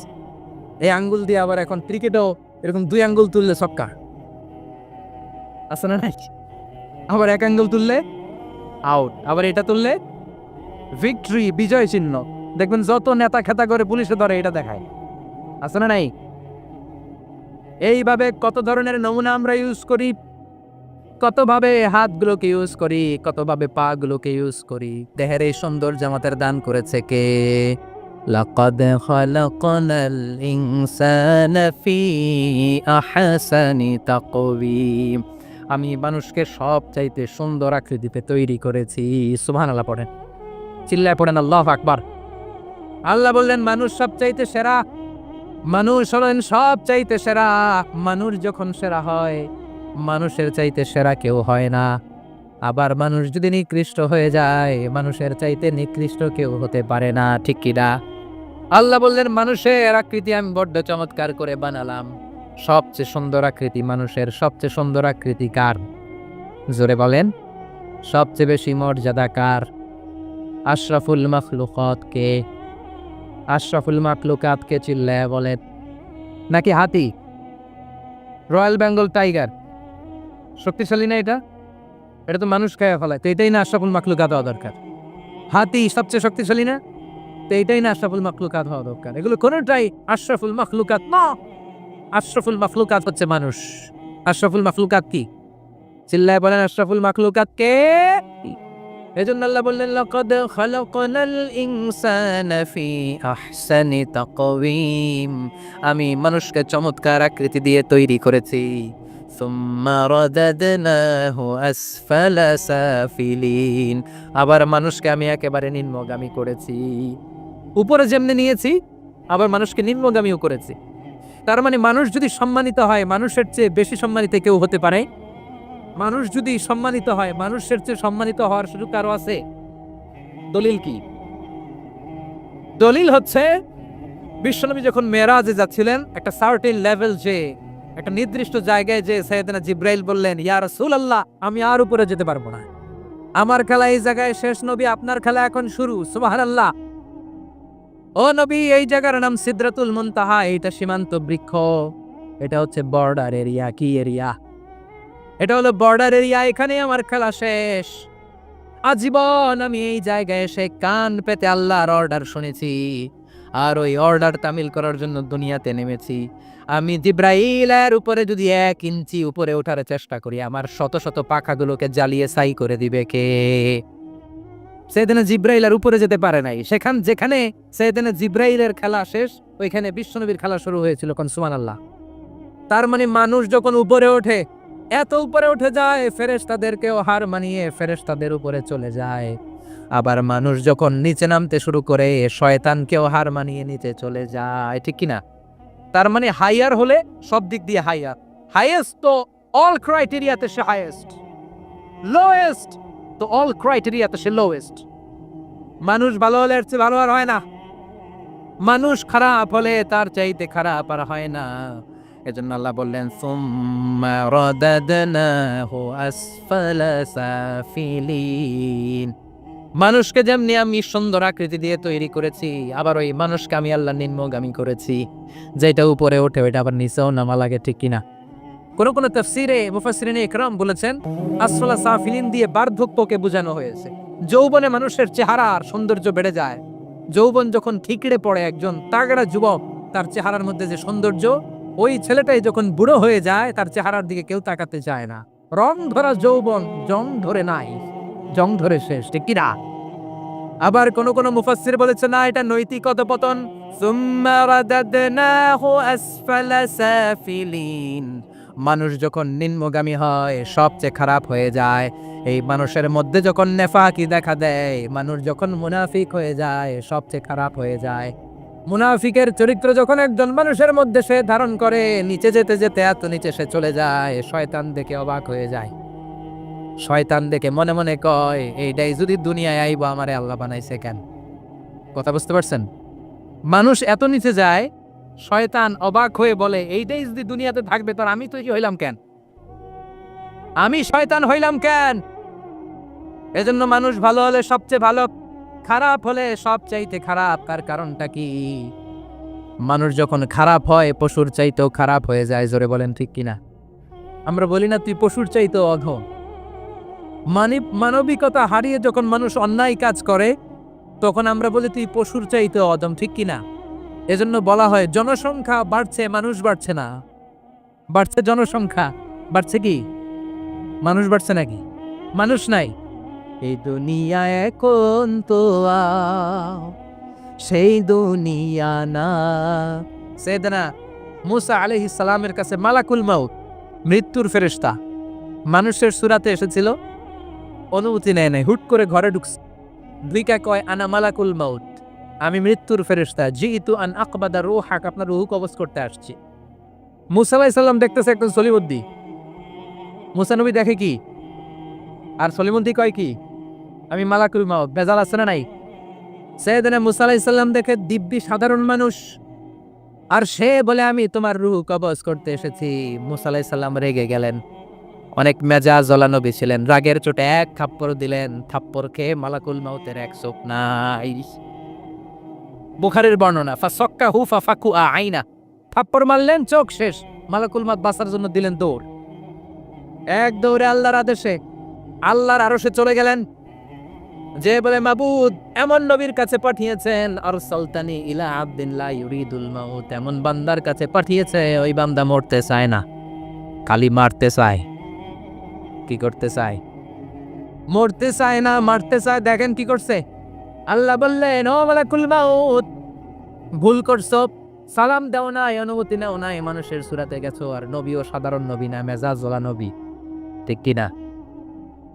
এই আঙ্গুল দিয়ে আবার এখন ক্রিকেটেও এরকম 2 আঙ্গুল তুললে ছক্কা, আছে না নাই? আবার 1 আঙ্গুল তুললে আউট, আবার এটা তুললে ভিক্টরি, বিজয় চিহ্ন। দেখবেন যত নেতা খেতা করে পুলিশে ধরে এটা দেখায়, আছে না নাই? এইভাবে কত ধরনের নমুনা আমরা ইউজ করি, কতভাবে হাতগুলোকে ইউজ করি, কতভাবে পা গুলোকে ইউজ করি। দেহের এই সৌন্দর্য আমাদের দান করেছে কে? লাকাদ খালাকনাল ইনসানা ফি আহসানি তাকওয়িম। আমি মানুষকে সবচাইতে সুন্দর আকৃতিতে তৈরি করেছি। সুবহানাল্লাহ পড়েন। চিল্লায় পড়েন আল্লাহু আকবার। আল্লাহ বললেন মানুষ সবচাইতে সেরা, মানুষ হলেন সবচাইতে সেরা। মানুষ যখন সেরা হয়, মানুষের চাইতে সেরা কেউ হয় না। আবার মানুষ যদি নিকৃষ্ট হয়ে যায়, মানুষের চাইতে নিকৃষ্ট কেউ হতে পারে না, ঠিক কিনা? আল্লাহ বললেন মানুষের আকৃতি আমি বড্ড চমৎকার করে বানালাম। সবচেয়ে সুন্দর আকৃতি মানুষের। সবচেয়ে সুন্দর আকৃতি কার? জোরে বলেন। সবচেয়ে বেশি মর্যাদা কার? আশরাফুল মাখলুকাত কে? আশরাফুল মাখলুকাত কে? চিল্লায়া বলেন। নাকি হাতি? রয়্যাল বেঙ্গল টাইগার শক্তিশালী না? এটা এটা তো মানুষ খায় ফেলায়, তো এটাই না আশরাফুল মাখলুকাত হওয়া দরকার? হাতি সবচেয়ে শক্তিশালী না? তো এটাই না আশরাফুল মাখলুকাত হওয়া দরকার? এগুলো কোনোটাই আশরাফুল মাখলুকাত না। আশরাফুল মাখলুকাত হচ্ছে মানুষ। আশরাফুল মাখলুকাত কি? চিল্লায় বলেন আশরাফুল মাখলুকাত কে? এজন্য আল্লাহ বললেন লাকাদ খালাকনাল ইনসানা ফি আহসানি তাকওয়িম। আমি মানুষকে চমৎকার আকৃতি দিয়ে তৈরি করেছি। সুম্মা রাদাদনাহু আসফালা সাফিলিন। আবার মানুষকে আমি একেবারে নিম্নগামী করেছি। উপরে যেমনি নিয়েছি, আবার মানুষকে নিম্নগামীও করেছি। তার মানে মানুষ যদি সম্মানিত হয়, মানুষের চেয়ে বেশি সম্মানিত কেউ হতে পারে? মানুষ যদি সম্মানিত হয়, মানুষের চেয়ে সম্মানিত হওয়ার সুযোগ কারো আছে? দলিল কি? দলিল হচ্ছে বিশ্বনবী যখন মেরাজে যাচ্ছিলেন, একটা সার্টেন লেভেল, যে একটা নির্দিষ্ট জায়গায়, যে সাইয়েদনা জিব্রাইল বললেন ইয়া রাসূলুল্লাহ আমি আর উপরে যেতে পারবো না, আমার খেলা এই জায়গায় শেষ, নবী আপনার খেলা এখন শুরু। সুবহানাল্লাহ। ও নবী, এই জায়গার নাম সিদরাতুল মুনতাহা, এইটা সীমান্ত বৃক্ষ, এটা হচ্ছে বর্ডার এরিয়া। কি এরিয়া? এটা হলো বর্ডার এরিয়া, এখানে আমার খেলা শেষ। আজীবন আমি এই জায়গায় এসে কান পেতে আল্লাহর অর্ডার শুনেছি, আর ওই অর্ডার তামিল করার জন্য দুনিয়াতে নেমেছি। আমি জিব্রাইলের উপরে যদি 1 ইঞ্চি উপরে ওঠার চেষ্টা করি, আমার শত শত পাখাগুলোকে জ্বালিয়ে ছাই করে দিবে কে? সেদিনে জিব্রাইলের উপরে যেতে পারে নাই, যেখানে সেদিনে জিব্রাইলের খেলা শেষ, ওইখানে বিশ্বনবীর খেলা শুরু হয়েছিল। কোন সুবহানাল্লাহ। তার মানে মানুষ যখন উপরে ওঠে, এত উপরে উঠে যায়, ফেরেশতাদেরকেও হার মানিয়ে ফেরেশতাদের উপরে চলে যায়। আবার মানুষ যখন নিচে নামতে শুরু করে, শয়তানকেও হার মানিয়ে নিচে চলে যায়, ঠিক কিনা? তার মানে হাইয়ার হলে সব দিক দিয়ে হাইয়ার, হাইয়েস্ট তো অল ক্রাইটেরিয়াতে সে হাইয়েস্ট, লোয়েস্ট তো অল ক্রাইটেরিয়াতে সে লোয়েস্ট। মানুষ ভালো হলে এর চেয়ে ভালো আর হয় না, মানুষ খারাপ হলে তার চাইতে খারাপ আর হয় না। এজন্য আল্লাহ বললেন সুম্মা রাদাদনাহু আসফালা সাফিলিন। মানুষকে যেমনি আমি সুন্দর আকৃতি দিয়ে তৈরি করেছি, আবার ওই মানুষকে আমি আল্লাহ নিম্নগামী করেছি, যেটা উপরে ওঠে ওইটা আবার নিচেও নামা লাগে, ঠিক কিনা? কোন কোন তাফসীরে মুফাসসিরিনে ইকরাম বলেছেন আসফালা সাফিলিন দিয়ে বার্ধক্যকে বোঝানো হয়েছে। যৌবনে মানুষের চেহারা আর সৌন্দর্য বেড়ে যায়। যৌবন যখন ঠিকরে পড়ে, একজন তাগড়া যুবক, তার চেহারার মধ্যে যে সৌন্দর্য, ওই ছেলেটাই যখন বুড়ো হয়ে যায়, তার চেহারার দিকে কেউ তাকাতে চায় না। রং ধরা যৌবন জং ধরে নাই, জং ধরে শেষ, ঠিক কিনা? আবার কোন কোন মুফাসসির বলেছে না, এটা নৈতিক অধপতন। সুম্মা রাদাদনাহু আসফালা সাফিলিন। মানুষ যখন নিম্নগামী হয়, সবচেয়ে খারাপ হয়ে যায়। এই মানুষের মধ্যে যখন নেফাকি দেখা দেয়, মানুষ যখন মুনাফিক হয়ে যায়, সবচেয়ে খারাপ হয়ে যায়। মুনাফিকের চরিত্র যখন একজন মানুষের মধ্যে সে ধারণ করে, নিচে যেতে যেতে এত নিচে সে চলে যায়, শয়তান দেখে অবাক হয়ে যায়। শয়তান দেখে মনে মনে কয়, এইটাই যদি দুনিয়ায় আইব, আমারে আল্লাহ বানাইছে কেন? কথা বুঝতে পারছেন? মানুষ এত নিচে যায়, শয়তান অবাক হয়ে বলে, এইটাই যদি দুনিয়াতে থাকবে, তোর আমি তৈরি হইলাম কেন? আমি শয়তান হইলাম কেন? এজন্য মানুষ ভালো হলে সবচেয়ে ভালো, খারাপ হলে সবচাইতে খারাপ। তার কারণটা কি? মানুষ যখন খারাপ হয়, পশুর চাইতেও খারাপ হয়ে যায়। জোরে বলেন, ঠিক কিনা? আমরা বলি না তুই পশুর চাইতেও অধম? মানবিকতা হারিয়ে যখন মানুষ অন্যায় কাজ করে, তখন আমরা বলি তুই পশুর চাইতেও অধম, ঠিক কিনা? এজন্য বলা হয় জনসংখ্যা বাড়ছে, মানুষ বাড়ছে না। বাড়ছে জনসংখ্যা, বাড়ছে কি মানুষ? বাড়ছে নাকি? মানুষ নাই। এই দুনিয়া এখন তো সেই দুনিয়া না। সাইয়েদনা মুসা আলাইহিস সালামের কাছে মালাকুল মাউত, মৃত্যুর ফেরেশতা, মানুষের সূরাতে এসেছিল, অনুমতি নেয় নাই, হুট করে ঘরে ঢুকছে। দুইকা কয় আনা মালাকুল মাউত, আমি মৃত্যুর ফেরেশতা, জিইতু আন আকবাদা রূহাক, আপনার রূহ কবজ করতে আসছি। মুসা আলাইহিস সালাম দেখতেছে একজন সলিমুদ্দি। মুসা নবী দেখে কি, আর সলিমুদ্দি কয় কি, আমি মালাকুল মাউত। বেজাল আছে না নাই? সাইয়েদনা মুসা আলাইহিস সালাম দেখে দিব্যি সাধারণ মানুষ, আর সে বলে আমি তোমার রূহ কবজ করতে এসেছি। মুসা আলাইহিস সালাম রেগে গেলেন, অনেক মেজাজ জ্বলা নবী ছিলেন। রাগের চোটে এক থাপ্পড় দিলেন, থাপ্পড় খেয়ে মালাকুল মাউতের এক চোখ নাই। বুখারীর বর্ণনা, ফাসাক্কাহু ফাফাকু আইনা, থাপ্পড় মারলেন, চোখ শেষ। মালাকুল মাউত বাঁচার জন্য দিলেন দৌড়, এক দৌড়ে আল্লাহর আদেশে আল্লাহর আরশে চলে গেলেন। যে বলে মাবুদ এমন নবীর কাছে পাঠিয়েছেন, আরসালতানি ইলা আবদিন লা ইউরিদুল মাউত, এমন বান্দার কাছে পাঠিয়েছে, ওই বান্দা মরতে চায় না, খালি মারতে চায়। কি করতে চায়? মরতে চায় না, মারতে চায়। দেখেন কি করছে আল্লাহ, বললেন ও মালাকুল মাউত, ভুল করছো, সালাম দাও নাই, অনুমতি নাও নাই, মানুষের সূরাতে গেছো, আর নবীও সাধারণ নবী না, মেজাজ ওলা নবী, ঠিক কিনা?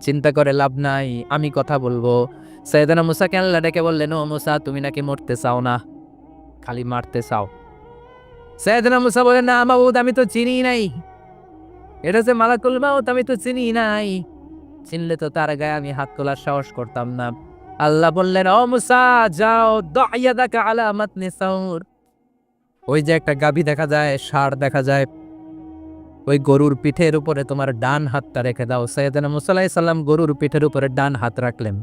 চিন্তা করে লাভ নাই, আমি কথা বলবো। সাইয়েদনা মুসাকে আল্লাহ ডেকে বললেন, ও মুসা, তুমি নাকি মরতে চাও না, খালি মারতে চাও। সাইয়েদনা মুসা বলেন, না মাবুদ, আমি তো চিনি নাই, এটা যে মালাকুল মাউত, আমি তো চিনি নাই, চিনলে তো তার গায়ে আমি হাত তোলার সাহস করতাম না। আল্লাহ বললেন, ও মুসা, যাও, দাইয়াদাকা আলা মাতনি সাউর, ওই যে একটা গাভী দেখা যায়, ষাঁড় দেখা যায়, ওই গরুর পিঠের উপরে তোমার ডান হাতটা রেখে দাও। সাইয়েদনা মুসা আলাইহিস সালাম গরুর পিঠের উপরে ডান হাত রাখলেন।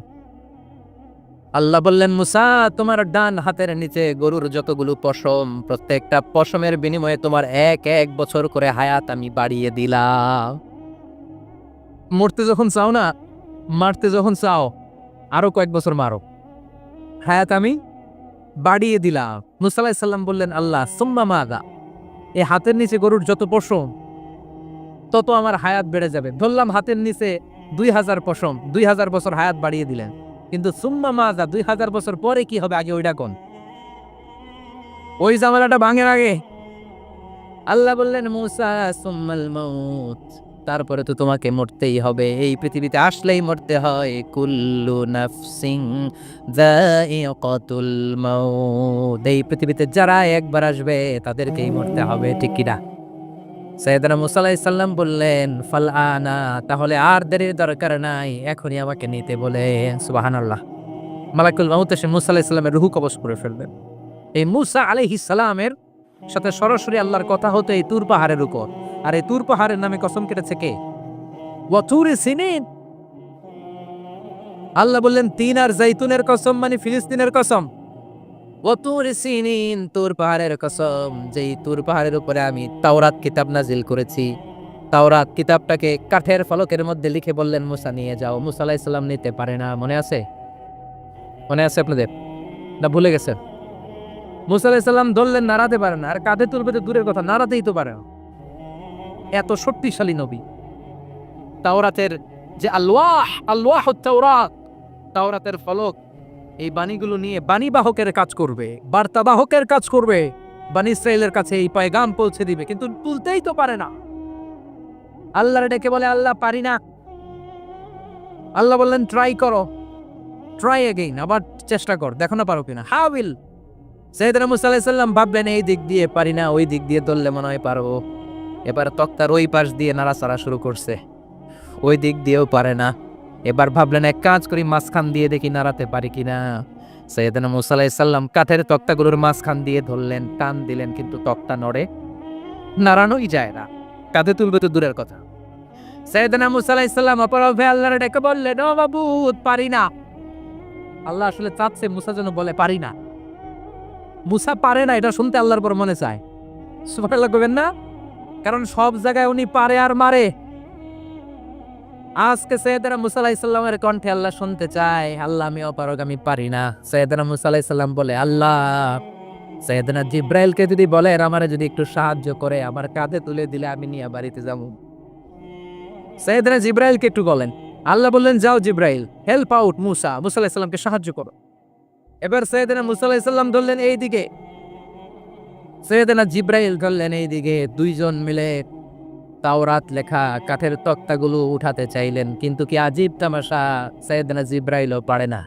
আল্লাহ বললেন, মুসা, তোমার ডান হাতের নিচে গরুর যতগুলো পশম, প্রত্যেকটা পশমের বিনিময়ে তোমার এক এক বছর করে হায়াত আমি বাড়িয়ে দিলাম। মরতে যখন চাও না, মারতে যখন চাও, আরো কয়েক বছর মারো, হায়াত আমি বাড়িয়ে দিলাম। মুসা আলাইহিস সালাম বললেন, আল্লাহ সুম্মা মাযা? এই হাতের নিচে গরুর যত পশম, তত আমার হায়াত বেড়ে যাবে। ধরলাম হাতের নিচে 2000 পশম, 2000 বছর হায়াত বাড়িয়ে দিলেন, কিন্তু সুম্মা মাজা, 2000 বছর পরে কি হবে আগে ওইটা কোন? ওই জামালাটা ভাঙের আগে আল্লাহ বললেন, মুসা সুম্মাল মাউত, তারপরে তো তোমাকে মরতেই হবে, এই পৃথিবীতে আসলেই মরতে হয়। কুল্লু নাফসিন যায়িকাতুল মাউত, এই পৃথিবীতে যারা একবার আসবে তাদেরকেই মরতে হবে, ঠিক কিনা? সাইয়েদনা মুসা আলাইহিস সালাম বললেন, ফাল আনা, তাহলে আর দেরির দরকার নাই, এখনই আমাকে নিতে বলে। সুবহানাল্লাহ। মালাকুল মাউত এসে মুসা আলাইহিস সালামের রূহ কবজ করে ফেললেন। এই মুসা আলাইহিস সালামের সাথে সরাসরি আল্লাহর কথা হতো এই তুর পাহাড়ের উপর। আর এই তুর পাহাড়ের নামে কসম কেটেছে কে? ওয়া তুরি সিনিন। আল্লাহ বললেন, তিন আর জাইতুনের কসম, মানে ফিলিস্তিনের কসম। ওয়া তুরি সিনিন, তুর পাহাড়ের কসম, যেই তুর পাহাড়ের উপরে আমি তাওরাত কিতাব নাজিল করেছি। তাওরাত কিতাবটাকে কাঠের ফলকের মধ্যে লিখে বললেন, মুসা নিয়ে যাও। মুসা আলাইহিস সালাম নিতে পারে না। মনে আছে? মনে আছে আপনাদের? না ভুলে গেছেন? মুসা আলাইহিস সালাম ধরলেন, নাড়াতে পারে না। আর কাঁধে তুলবে তো দূরের কথা, নাড়াতেই তো পারে না। এত শক্তিশালী নবী। তাওরাতের যে আলওয়াহুত তাওরাত, তাওরাতের ফলক, এই বাণীগুলো নিয়ে বাণীবাহকের কাজ করবে, বার্তাবাহকের কাজ করবে, বানী ইসরাইলের কাছে এই পয়গাম পৌঁছে দিবে, কিন্তু তুলতেই তো পারে না। আল্লাহর ডেকে বলে, আল্লাহ পারি না। আল্লাহ বললেন, ট্রাই করো, ট্রাই এগেইন, আবার চেষ্টা কর, দেখো না পারো কিনা। হাউইল। সাইয়েদনা মুসা আলাইহিস সালাম ভাবলেন, এই দিক দিয়ে পারি না, ওই দিক দিয়ে ধরলে মনে হয় পারবো। এবার তক্তার ওই পাশ দিয়ে নাড়াচাড়া শুরু করছে, ওই দিক দিয়েও পারে না। এবার ভাবলেন, এক কাজ করি, মাঝখান দিয়ে দেখি নাড়াতে পারি কিনা। সাইয়েদনা মুসা আলাইহিস সালাম কাঠের তক্তাগুলোর মাঝখান দিয়ে ধরলেন, টান দিলেন, কিন্তু তক্তা নড়ে, নাড়ানোই যায় না। কাঁধে তুলবে তো দূরের কথা। সাইয়েদনা মুসা আলাইহিস সালাম অপরাধে আল্লাহর ডেকে বললেন, ও মাবুদ, পারি না। আল্লাহ আসলে চাচ্ছে মুসা যেন বলে পারি না। মুসা পারে না এটা শুনতে আল্লাহর পর মনে চায়। সুবহানাল্লাহ কইবেন না? কারণ সব জায়গায় উনি পারে আর মারে। আজকে সাইয়েদনা মুসা আলাইহিস সালামের কণ্ঠে আল্লাহ শুনতে চায়, আল্লাহ আমি অপারগ, আমি পারি না। সাইয়েদনা মুসা আলাইহিস সালাম বলে, আল্লাহ সাইয়েদনা জিব্রাইলকে যদি বলে আমারে যদি একটু সাহায্য করে, আমার কাঁধে তুলে দিলে আমি নিয়ে বাড়িতে যাব। সাইয়েদনা জিব্রাইলকে একটু বলেন। আল্লাহ বললেন, যাও জিব্রাইল, হেল্প আউট মুসা, মুসা আলাইহিস সালামকে সাহায্য করো। এবার সাইয়েদনা মুসা আলাইহিস সালাম ধরলেন এই দিকে, সাইয়েদনা জিব্রাইল ধরলেন এই দিকে। দুইজন মিলে তাওরাত লেখা কাঠের তক্তাগুলো উঠাতে চাইলেন, কিন্তু কি আজীব তামাশা, সাইয়েদনা জিব্রাইলও পারে না।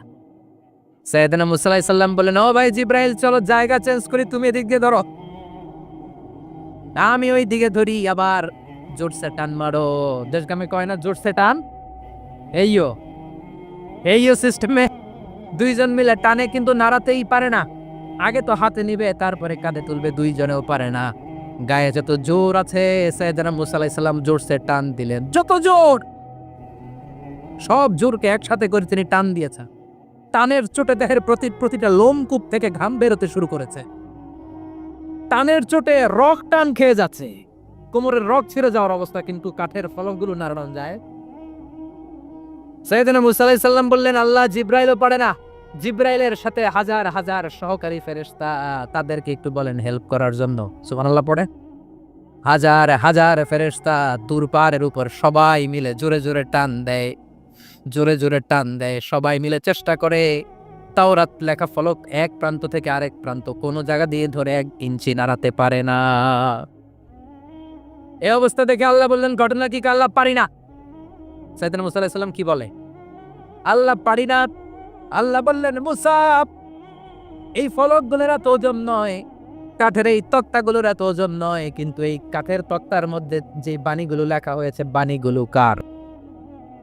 সাইয়েদনা মুসা আলাইহিস সালাম বললেন, ও ভাই জিব্রাইল, চলো জায়গা চেঞ্জ করি, তুমি এদিক দিয়ে ধরো, আমি ওই দিকে ধরি। আবার জোরসে টান মারো, দেশগামে কয় না জোরসে টান, এইও এইও সিস্টেমে দুইজন মিলে টানে, কিন্তু নাড়াতেই পারে না। আগে তো হাতে নিবে, তারপরে কাঁধে তুলবে, দুইজনেও পারে না। গায়ে যত জোর আছে, সাইয়েদনা মুসা আলাইহিস সালাম জোরসে টান দিলেন, যত জোর, সব জোরকে একসাথে করে তিনি টান দিয়েছেন। টানের চোটে দেহের প্রতিটা লোমকূপ থেকে ঘাম বেরোতে শুরু করেছে। টানের চোটে রক টান খেয়ে যাচ্ছে, কোমরের রক ছিঁড়ে যাওয়ার অবস্থা, কিন্তু কাঠের ফলকগুলো নাড়ানো যায়। সাইয়েদনা মুসা আলাইহিস সালাম বললেন, আল্লাহ জিব্রাইলও পারে না। জিব্রাইলের সাথে হাজার হাজার সহকারী ফেরেশতা, তাদেরকে একটু বলেন হেল্প করার জন্য। সুবহানাল্লাহ পড়ে। হাজার হাজার ফেরেশতা তুর পাহাড়ের উপর সবাই মিলে জোরে জোরে টান দেয়, জোরে জোরে টান দেয়, সবাই মিলে চেষ্টা করে। তাওরাত লেখা ফলক এক প্রান্ত থেকে আরেক প্রান্ত কোনো জায়গা দিয়ে ধরে 1 ইঞ্চি নাড়াতে পারে না। এই অবস্থা দেখে আল্লাহ বললেন, ঘটনা কি? আল্লাহ পারি না। সাইয়েদনা মুসা আলাইহিস সালাম কি বলে? আল্লাহ পারি না। আল্লাহ বললেন, মুসা, এই ফলকগুলোর এত ওজন নয়, কাঠের এই তক্তাগুলোর এত ওজন নয়, কিন্তু এই কাঠের তক্তার মধ্যে যে বাণীগুলো লেখা হয়েছে, বাণীগুলো কার?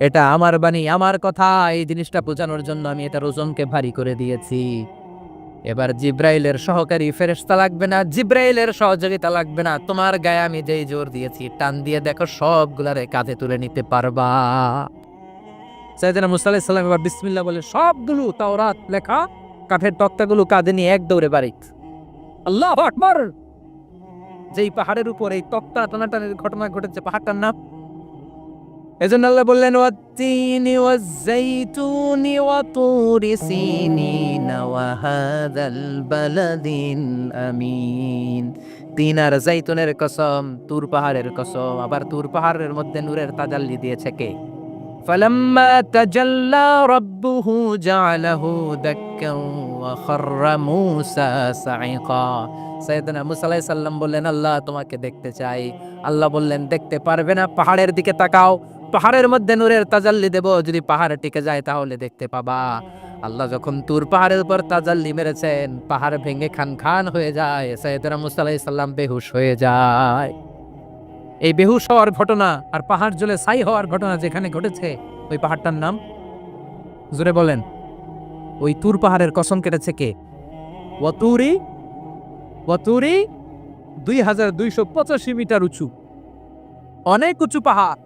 এটা আমার বাণী, আমার কথা। এই জিনিসটা বোঝানোর জন্য আমি এটার ওজনকে ভারী করে দিয়েছি। এবার জিব্রাইলের সহকারী ফেরেশতা লাগবে না, জিব্রাইলের সহযোগিতা লাগবে না, তোমার গায়ে আমি যেই জোর দিয়েছি, টান দিয়ে দেখো সবগুলারে কাঁধে তুলে নিতে পারবা। সাইয়েদনা মুসা আলাইহিস সালাম এবার বিসমিল্লাহ বলে সবগুলো তাওরাত লেখা কাঠের তক্তাগুলো কাঁধে নিয়ে এক দৌড়ে বাড়ি। আল্লাহু আকবার। যেই পাহাড়ের উপর এই তক্তা টানাটানির ঘটনা ঘটেছে, পাহাড়টার নাম, এজন্য আল্লাহ বললেন ওয়াত-তিনি ওয়াজ-যাইতুনি ওয়া তুরি সিনিনা ওয়া হাযাল বালাদিল আমিন। তিন আর জাইতুনের কসম, তুর পাহাড়ের কসম। আবার তুর পাহাড়ের মধ্যে নূরের তাজাল্লি দিয়েছে কে? ফালাম্মা তাজাল্লা রাব্বুহু জাআলাহু দাক্কান ওয়া খাররা মূসা সাইকা। সাইয়েদনা মুসা আলাইহিস সালাম বললেন আল্লাহ তোমাকে দেখতে চাই। আল্লাহ বললেন দেখতে পারবে না, পাহাড়ের দিকে তাকাও, পাহাড়ের মধ্যে নূরের তাজাল্লি দেব, যদি পাহাড়ে টিকে যায় তাহলে দেখতে পাবা। আল্লাহ যখন তুর পাহাড়ের উপর তাজাল্লি মেরেছেন, পাহাড় ভেঙে খান খান হয়ে যায়, সাইয়েদনা মুসা আলাইহিস সালাম বেহুশ হয়ে যায়। এই বেহুশ হওয়ার ঘটনা আর পাহাড় জ্বলে ছাই হওয়ার ঘটনা যেখানে ঘটেছে, ওই পাহাড়টার নাম জোরে বলেন। ওই তুর পাহাড়ের কসম কেটেছে কে? ওয়াতুরি 2285 মিটার উঁচু, অনেক উঁচু পাহাড়।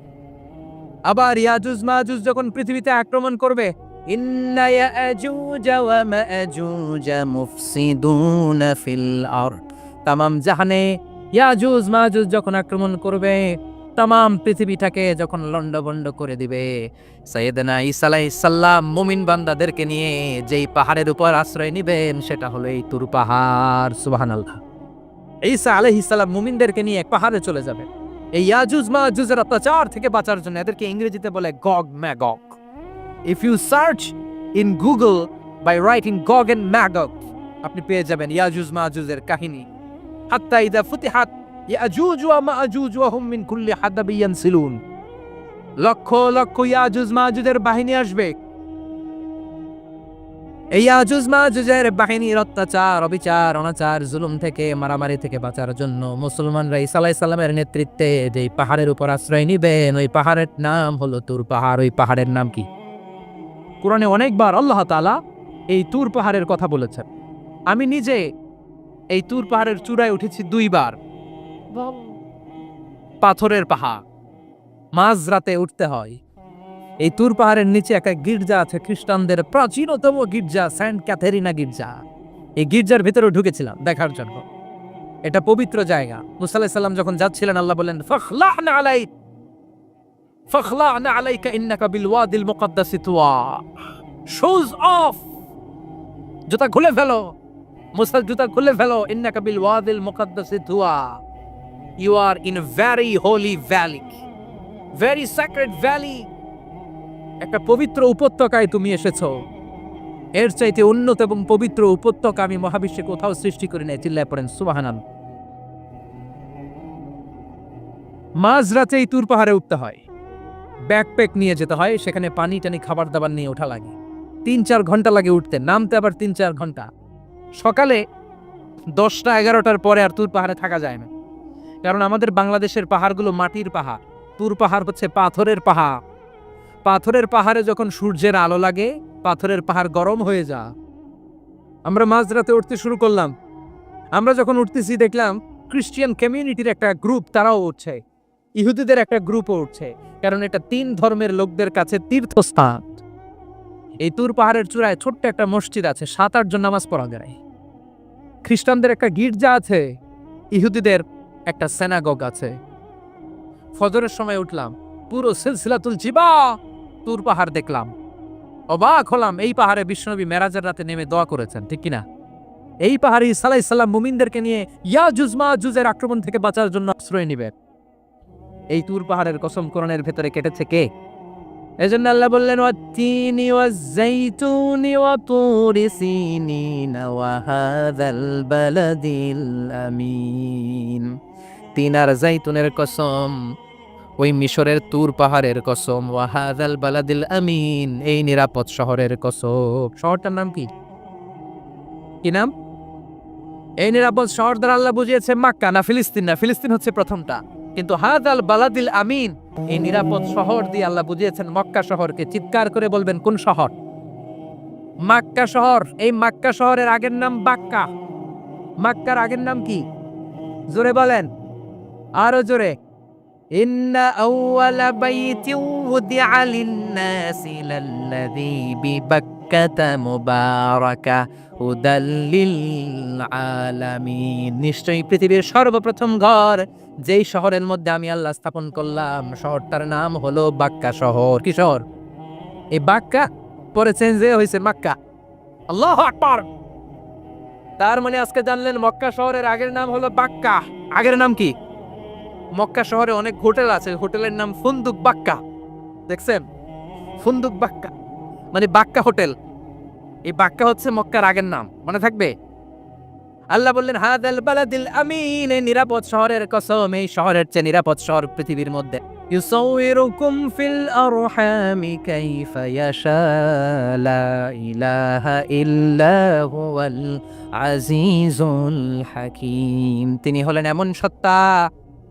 আবার ইয়াজুজ মাজুজ যখন পৃথিবীতে আক্রমণ করবে, ইন্না ইয়াজুজা ওয়া মাজুজা মুফসিদুনা ফিল আরদ, তামাম জাহানে ইয়াজুজ মাজুজ যখন আক্রমণ করবে, তামাম পৃথিবীটাকে যখন লন্ডভন্ড করে দিবে, সাইয়েদনা ঈসা আলাইহিস সালাম মুমিন বান্দাদেরকে নিয়ে যেই পাহাড়ের উপর আশ্রয় নেবেন সেটা হলো এই তুর পাহাড়। সুবহানাল্লাহ। ঈসা আলাইহিস সালাম মুমিনদেরকে নিয়ে এক পাহাড়ে চলে যাবে এই ইয়াজুজ মাজুজের অত্যাচার থেকে বাঁচার জন্য। এদেরকে ইংরেজিতে বলে Gog Magog. If you search in Google by writing Gog and Magog, আপনি পেয়ে যাবেন ইয়াজুজ মাজুজের কাহিনী। হাত্তা ইযা ফুতিহাত ইয়াজুজ ওয়া মাজুজ ওয়া হুম মিন কুল্লি হাদাবি ইয়ানসিলুন, লক্ষ লক্ষ ইয়াজুজ মাজুজের বাহিনী আসবে। এই ইয়াজুজ মাজুজের বাহিনীর অত্যাচার, অবিচার, অনাচার, জুলুম থেকে, মারামারি থেকে বাঁচার জন্য মুসলমানরা ঈসা আলাইহিস সালামের নেতৃত্বে যেই পাহাড়ের উপর আশ্রয় নিবেন, ওই পাহাড়ের নাম হলো তুর পাহাড়। ওই পাহাড়ের নাম কি? কোরআনে অনেকবার আল্লাহ তাআলা এই তুর পাহাড়ের কথা বলেছেন। আমি নিজে এই তুর পাহাড়ের চূড়ায় উঠেছি 2 বার। পাথরের পাহাড়, মাঝরাতে উঠতে হয়। এই তুর পাহাড়ের নিচে একটা গির্জা আছে, খ্রিস্টানদের প্রাচীনতম গির্জা, সেন্ট ক্যাথেরিনা গির্জা। এই গির্জার ভিতরে ঢুকেছিলাম দেখার জন্য। এটা পবিত্র জায়গা। মুসা আলাইহিস সালাম যখন যাচ্ছিলেন, আল্লাহ বলেন ফাখলা'না আলাইকা ইন্নাকা বিল ওয়াদিল মুকাদ্দাসি তুয়া, শুজ অফ, জুতা খুলে ফেলো। মুসা জুতা খুলে ফেলো। ইন্নাকা বিল ওয়াদিল মুকাদ্দাসি তুয়া, you are in a very holy valley, very sacred valley। একটা পবিত্র উপত্যকায় তুমি এসেছো। এর চাইতে উন্নত এবং পবিত্র উপত্যকা আমি মহাবিশ্বে কোথাও সৃষ্টি করি নাই। চিল্লায় পড়েন সুবহানাল্লাহ। মাঝরাতে এই তুর পাহাড়ে উঠতে হয়, ব্যাকপ্যাক নিয়ে যেতে হয়, সেখানে পানি টানি খাবার দাবার নিয়ে ওঠা লাগে। 3-4 ঘন্টা লাগে উঠতে, নামতে আবার 3-4 ঘন্টা। সকালে 10টা-11টার পরে আর তুর পাহাড়ে থাকা যায় না, কারণ আমাদের বাংলাদেশের পাহাড়গুলো মাটির পাহাড়, তুর পাহাড় হচ্ছে পাথরের পাহাড়। পাথরের পাহাড়ে যখন সূর্যের আলো লাগে, পাথরের পাহাড় গরম হয়ে যায়। আমরা মাঝরাতে উঠতে শুরু করলাম। আমরা যখন উঠতেছি দেখলাম খ্রিস্টিয়ান কমিউনিটির একটা গ্রুপ, তারাও উঠছে, ইহুদিদের একটা গ্রুপও উঠছে, কারণ এটা 3 ধর্মের লোকদের কাছে তীর্থস্থান। এই তুর পাহাড়ের চূড়ায় ছোট্ট একটা মসজিদ আছে, 7-8 জন নামাজ পড়া যায়। খ্রিস্টানদের একটা গির্জা আছে, ইহুদিদের একটা সিনাগগ আছে। ফজরের সময় উঠলাম, পুরো সিলসিলাতুল জিবা তুর পাহাড় দেখলাম, অবাক হলাম। এই পাহাড়ে বিশ্বনবী মেরাজের রাতে নেমে দোয়া করেছেন, ঠিক কিনা? এই পাহাড়ে ঈসা আলাইহিস সালাম মুমিনদেরকে নিয়ে ইয়াজুজ মাজুজের আক্রমণ থেকে বাঁচার জন্য আশ্রয় নেবেন। এই তুর পাহাড়ের কসম কোরআনের ভেতরে কেটেছে কে? এজন্য আল্লাহ বললেন ওয়াত-তিনি ওয়াজ-যাইতুনি ওয়া তুরি সিনিনা ওয়া হাযাল বালাদিল আমিন। তিন আর জাইতুনের কসম, ওই মিশরের তুর পাহাড়ের কসম, ওয়া হাযাল বালাদিল আমিন, এই নিরাপদ শহরের কসম। শহরটার নাম কি? কি নাম? এই নিরাপদ শহর দ্বারা আল্লাহ বুঝিয়েছে মক্কা না ফিলিস্তিন না, ফিলিস্তিন হচ্ছে প্রথমটা, কিন্তু হাযাল বালাদিল আমিন, এই নিরাপদ শহর দিয়ে আল্লাহ বুঝিয়েছেন মক্কা শহরকে। চিৎকার করে বলবেন কোন শহর? মক্কা শহর। এই মক্কা শহরের আগের নাম বাক্কা। মক্কার আগের নাম কি? জোরে বলেন, আরো জোরে। ইন্না আউওয়ালা বাইতিন উদিআ লিন-নাসি লাল্লাযী বিবাক্কাতা মুবারাকা হুদাল লিল আলামিন। নিশ্চয়ই পৃথিবীর সর্বপ্রথম ঘর যেই শহরের মধ্যে আমি আল্লাহ স্থাপন করলাম, শহরটার নাম হলো বাক্কা শহর। কি শহর? এই বাক্কা পরে চেঞ্জ হয়েছে মক্কা। আল্লাহু আকবার। তার মানে আজকে জানলেন মক্কা শহরের আগের নাম হলো বাক্কা। আগের নাম কি? মক্কা শহরে অনেক হোটেল আছে, হোটেলের নাম ফুন্দুক বাক্কা। দেখছেন? ফুন্দুক বাক্কা মানে বাক্কা হোটেল। এই বাক্কা হচ্ছে মক্কার আগের নাম, মনে থাকবে। আল্লাহ বললেন হাদাল বালাদিল আমিন, এই নিরাপদ শহরের কসম, এই শহরের চেয়ে নিরাপদ শহর পৃথিবীর মধ্যে। ইউসাউইরুকুম ফিল আরহামি কাইফা ইয়াশা লা ইলাহা ইল্লা হুয়াল আজিজুল হাকীম। তিনি হলেন এমন সত্তা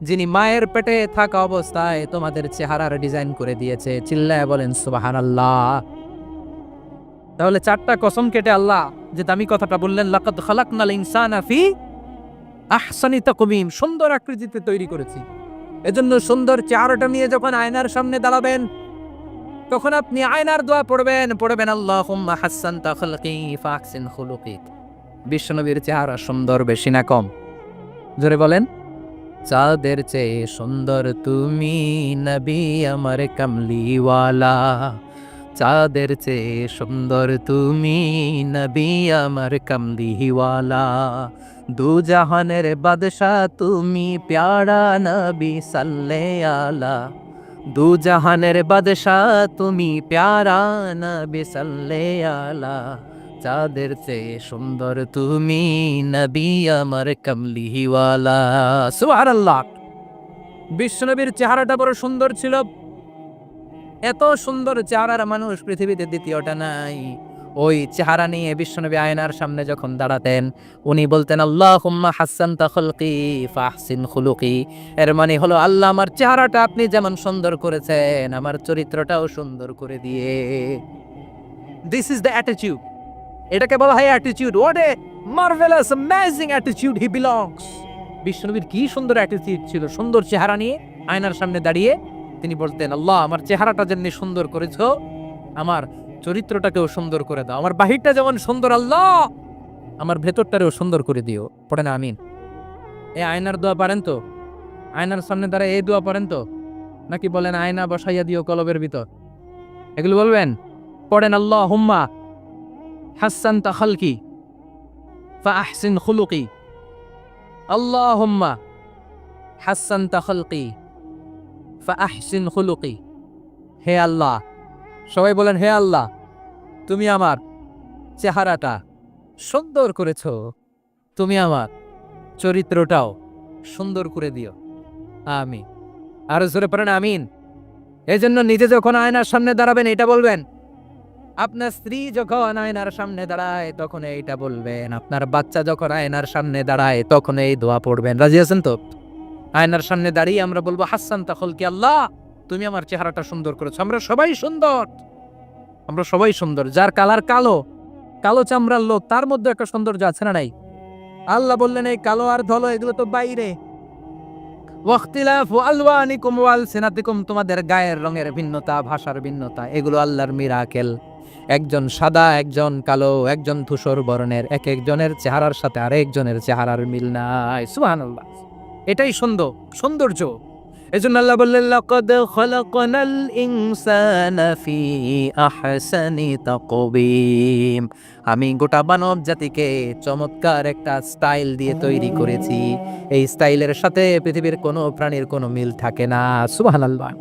যিনি মায়ের পেটে থাকা অবস্থায় তোমাদের চেহারার ডিজাইন করে দিয়েছে। চিল্লায় বলেন সুবহানাল্লাহ। তাহলে চারটা কসম কেটে আল্লাহ যে দামি কথাটা বললেন, লাকাদ খালাকনাল ইনসানা ফি আহসানি তাকওয়িম, সুন্দর আকৃতিতে তৈরি করেছি। এজন্য সুন্দর চেহারাটা নিয়ে যখন আয়নার সামনে দাঁড়াবেন, তখন আপনি আয়নার দোয়া পড়বেন আল্লাহুম্মা হাসসানতা খালকি ফাহসিন খুলুকি। বিশ্বনবীর চেহারা সুন্দর বেশি না কম? জোরে বলেন। চাঁদের চেয়ে সুন্দর তুমি নবী আমার কামলিওয়ালা, চাঁদের চেয়ে সুন্দর তুমি নবী আমার কামলিওয়ালা, দু জাহানের বাদশাহ তুমি প্যারা নবী সাল্লে আলা, দু জাহানের বাদশাহ তুমি প্যারা নবী সাল্লে আলা, চাঁদের চেয়ে সুন্দর তুমি নবী আমার কামলিওয়ালা। সুবহানাল্লাহ। বিশ্বনবীর চেহারাটা বড় সুন্দর ছিল। এত সুন্দর চেহারার মানুষ পৃথিবীতে দ্বিতীয়টা নাই। ওই চেহারা নিয়ে বিশ্বনবী আয়নার সামনে যখন দাঁড়াতেন, উনি বলতেন আল্লাহুম্মা হাসসানতা খালকি ফাহসিন খুলুকি। এর মানে হলো আল্লাহ আমার চেহারাটা আপনি যেমন সুন্দর করেছেন, আমার চরিত্রটাও সুন্দর করে দিয়ে। This is the attitude. এটাকে বলা হয় attitude. What a marvellous amazing attitude he belongs. বিশ্বনবীর কি সুন্দর অ্যাটিটিউড ছিল। সুন্দর চেহারা নিয়ে আয়নার সামনে দাঁড়িয়ে তিনি বলতেন, আল্লাহ আমার চেহারাটা যেমনি সুন্দর করেছো, আমার চরিত্রটাকেও সুন্দর করে দাও। আমার বাহিরটা যেমন সুন্দর আল্লাহ, আমার ভেতরটারেও সুন্দর করে দিও। পড়েন আমিন। এই আয়নার দোয়া পারেন তো? আয়নার সামনে দাঁড়ায় এই দোয়া পারেন তো? নাকি বলেন আয়না বসাইয়া দিও কলবের ভিতর? এগুলো বলবেন? পড়েন আল্লাহুম্মা হাসসানতা খালকি ফাহসিন খুলুকি, আল্লাহুম্মা হাসসানতা খালকি ফাহসিন খুলুকি। হে আল্লাহ, সবাই বলেন হে আল্লাহ, তুমি আমার চেহারাটা সুন্দর করেছো, তুমি আমার চরিত্রটাও সুন্দর করে দিও। আমিন। আরো জোরে পড়েন আমিন। এই জন্য নিজে যখন আয়নার সামনে দাঁড়াবেন এটা বলবেন, আপনার স্ত্রী যখন আয়নার সামনে দাঁড়ায় তখন এইটা বলবেন, আপনার বাচ্চা যখন আয়নার সামনে দাঁড়ায় তখন এই দোয়া পড়বেন। রাজি আছেন তো? আয়নার সামনে দাঁড়িয়ে আমরা বলবো হাসসানতা খালকি, আল্লাহ তুমি আমার চেহারাটা সুন্দর করেছো। আমরা সবাই সুন্দর, আমরা সবাই সুন্দর। যার কালার কালো, কালো চামড়ার লোক, তার মধ্যে একটা সৌন্দর্য আছে না নাই? আল্লাহ বললেন এই কালো আর ধলো এগুলো তো বাইরে। ওয়াখতিলাফু আলওয়ানিকুম ওয়া আলসিনাতিকুম, তোমাদের গায়ের রঙের ভিন্নতা, ভাষার ভিন্নতা, এগুলো আল্লাহর মিরাকেল। একজন সাদা, একজন কালো, একজন ধূসর বর্ণের, এক একজনের চেহারার সাথে আরেকজনের চেহারার মিল নাই। সুবহানাল্লাহ। এটাই সৌন্দর্য। এজন্য আল্লাহ বললেন লাকাদ খালাকনাল ইনসানা ফি আহসানি তাকওয়িম, আমি গোটা মানব জাতিকে চমৎকার একটা স্টাইল দিয়ে তৈরি করেছি। এই স্টাইলের সাথে পৃথিবীর কোনো প্রাণীর কোনো মিল থাকে না। সুবহানাল্লাহ।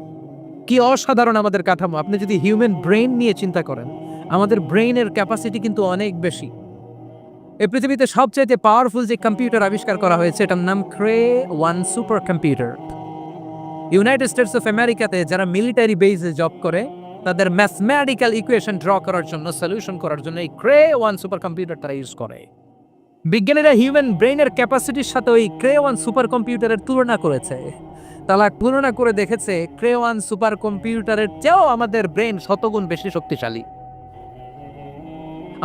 কি অসাধারণ আমাদের কাঠামো। আপনি যদি হিউম্যান ব্রেইন নিয়ে চিন্তা করেন, আমাদের ব্রেইনের ক্যাপাসিটি কিন্তু অনেক বেশি। এই পৃথিবীতে সবচেয়ে পাওয়ারফুল যে কম্পিউটার আবিষ্কার করা হয়েছে এটার নাম Cray one super computer. United States of আমেরিকাতে যারা মিলিটারি বেসে জব করে তাদের ম্যাথমেটিক্যাল ইকুয়েশন ড্র করার জন্য, সলিউশন করার জন্য এই ক্রে-1 সুপার কম্পিউটার তারা ইউজ করে। বিজ্ঞানীরা হিউম্যান ব্রেইনের ক্যাপাসিটির সাথে ওই ক্রে-1 সুপার কম্পিউটারের তুলনা করেছে। তারা তুলনা করে দেখেছে ক্রে-1 সুপার কম্পিউটারের চেয়েও আমাদের ব্রেন শতগুণ বেশি শক্তিশালী।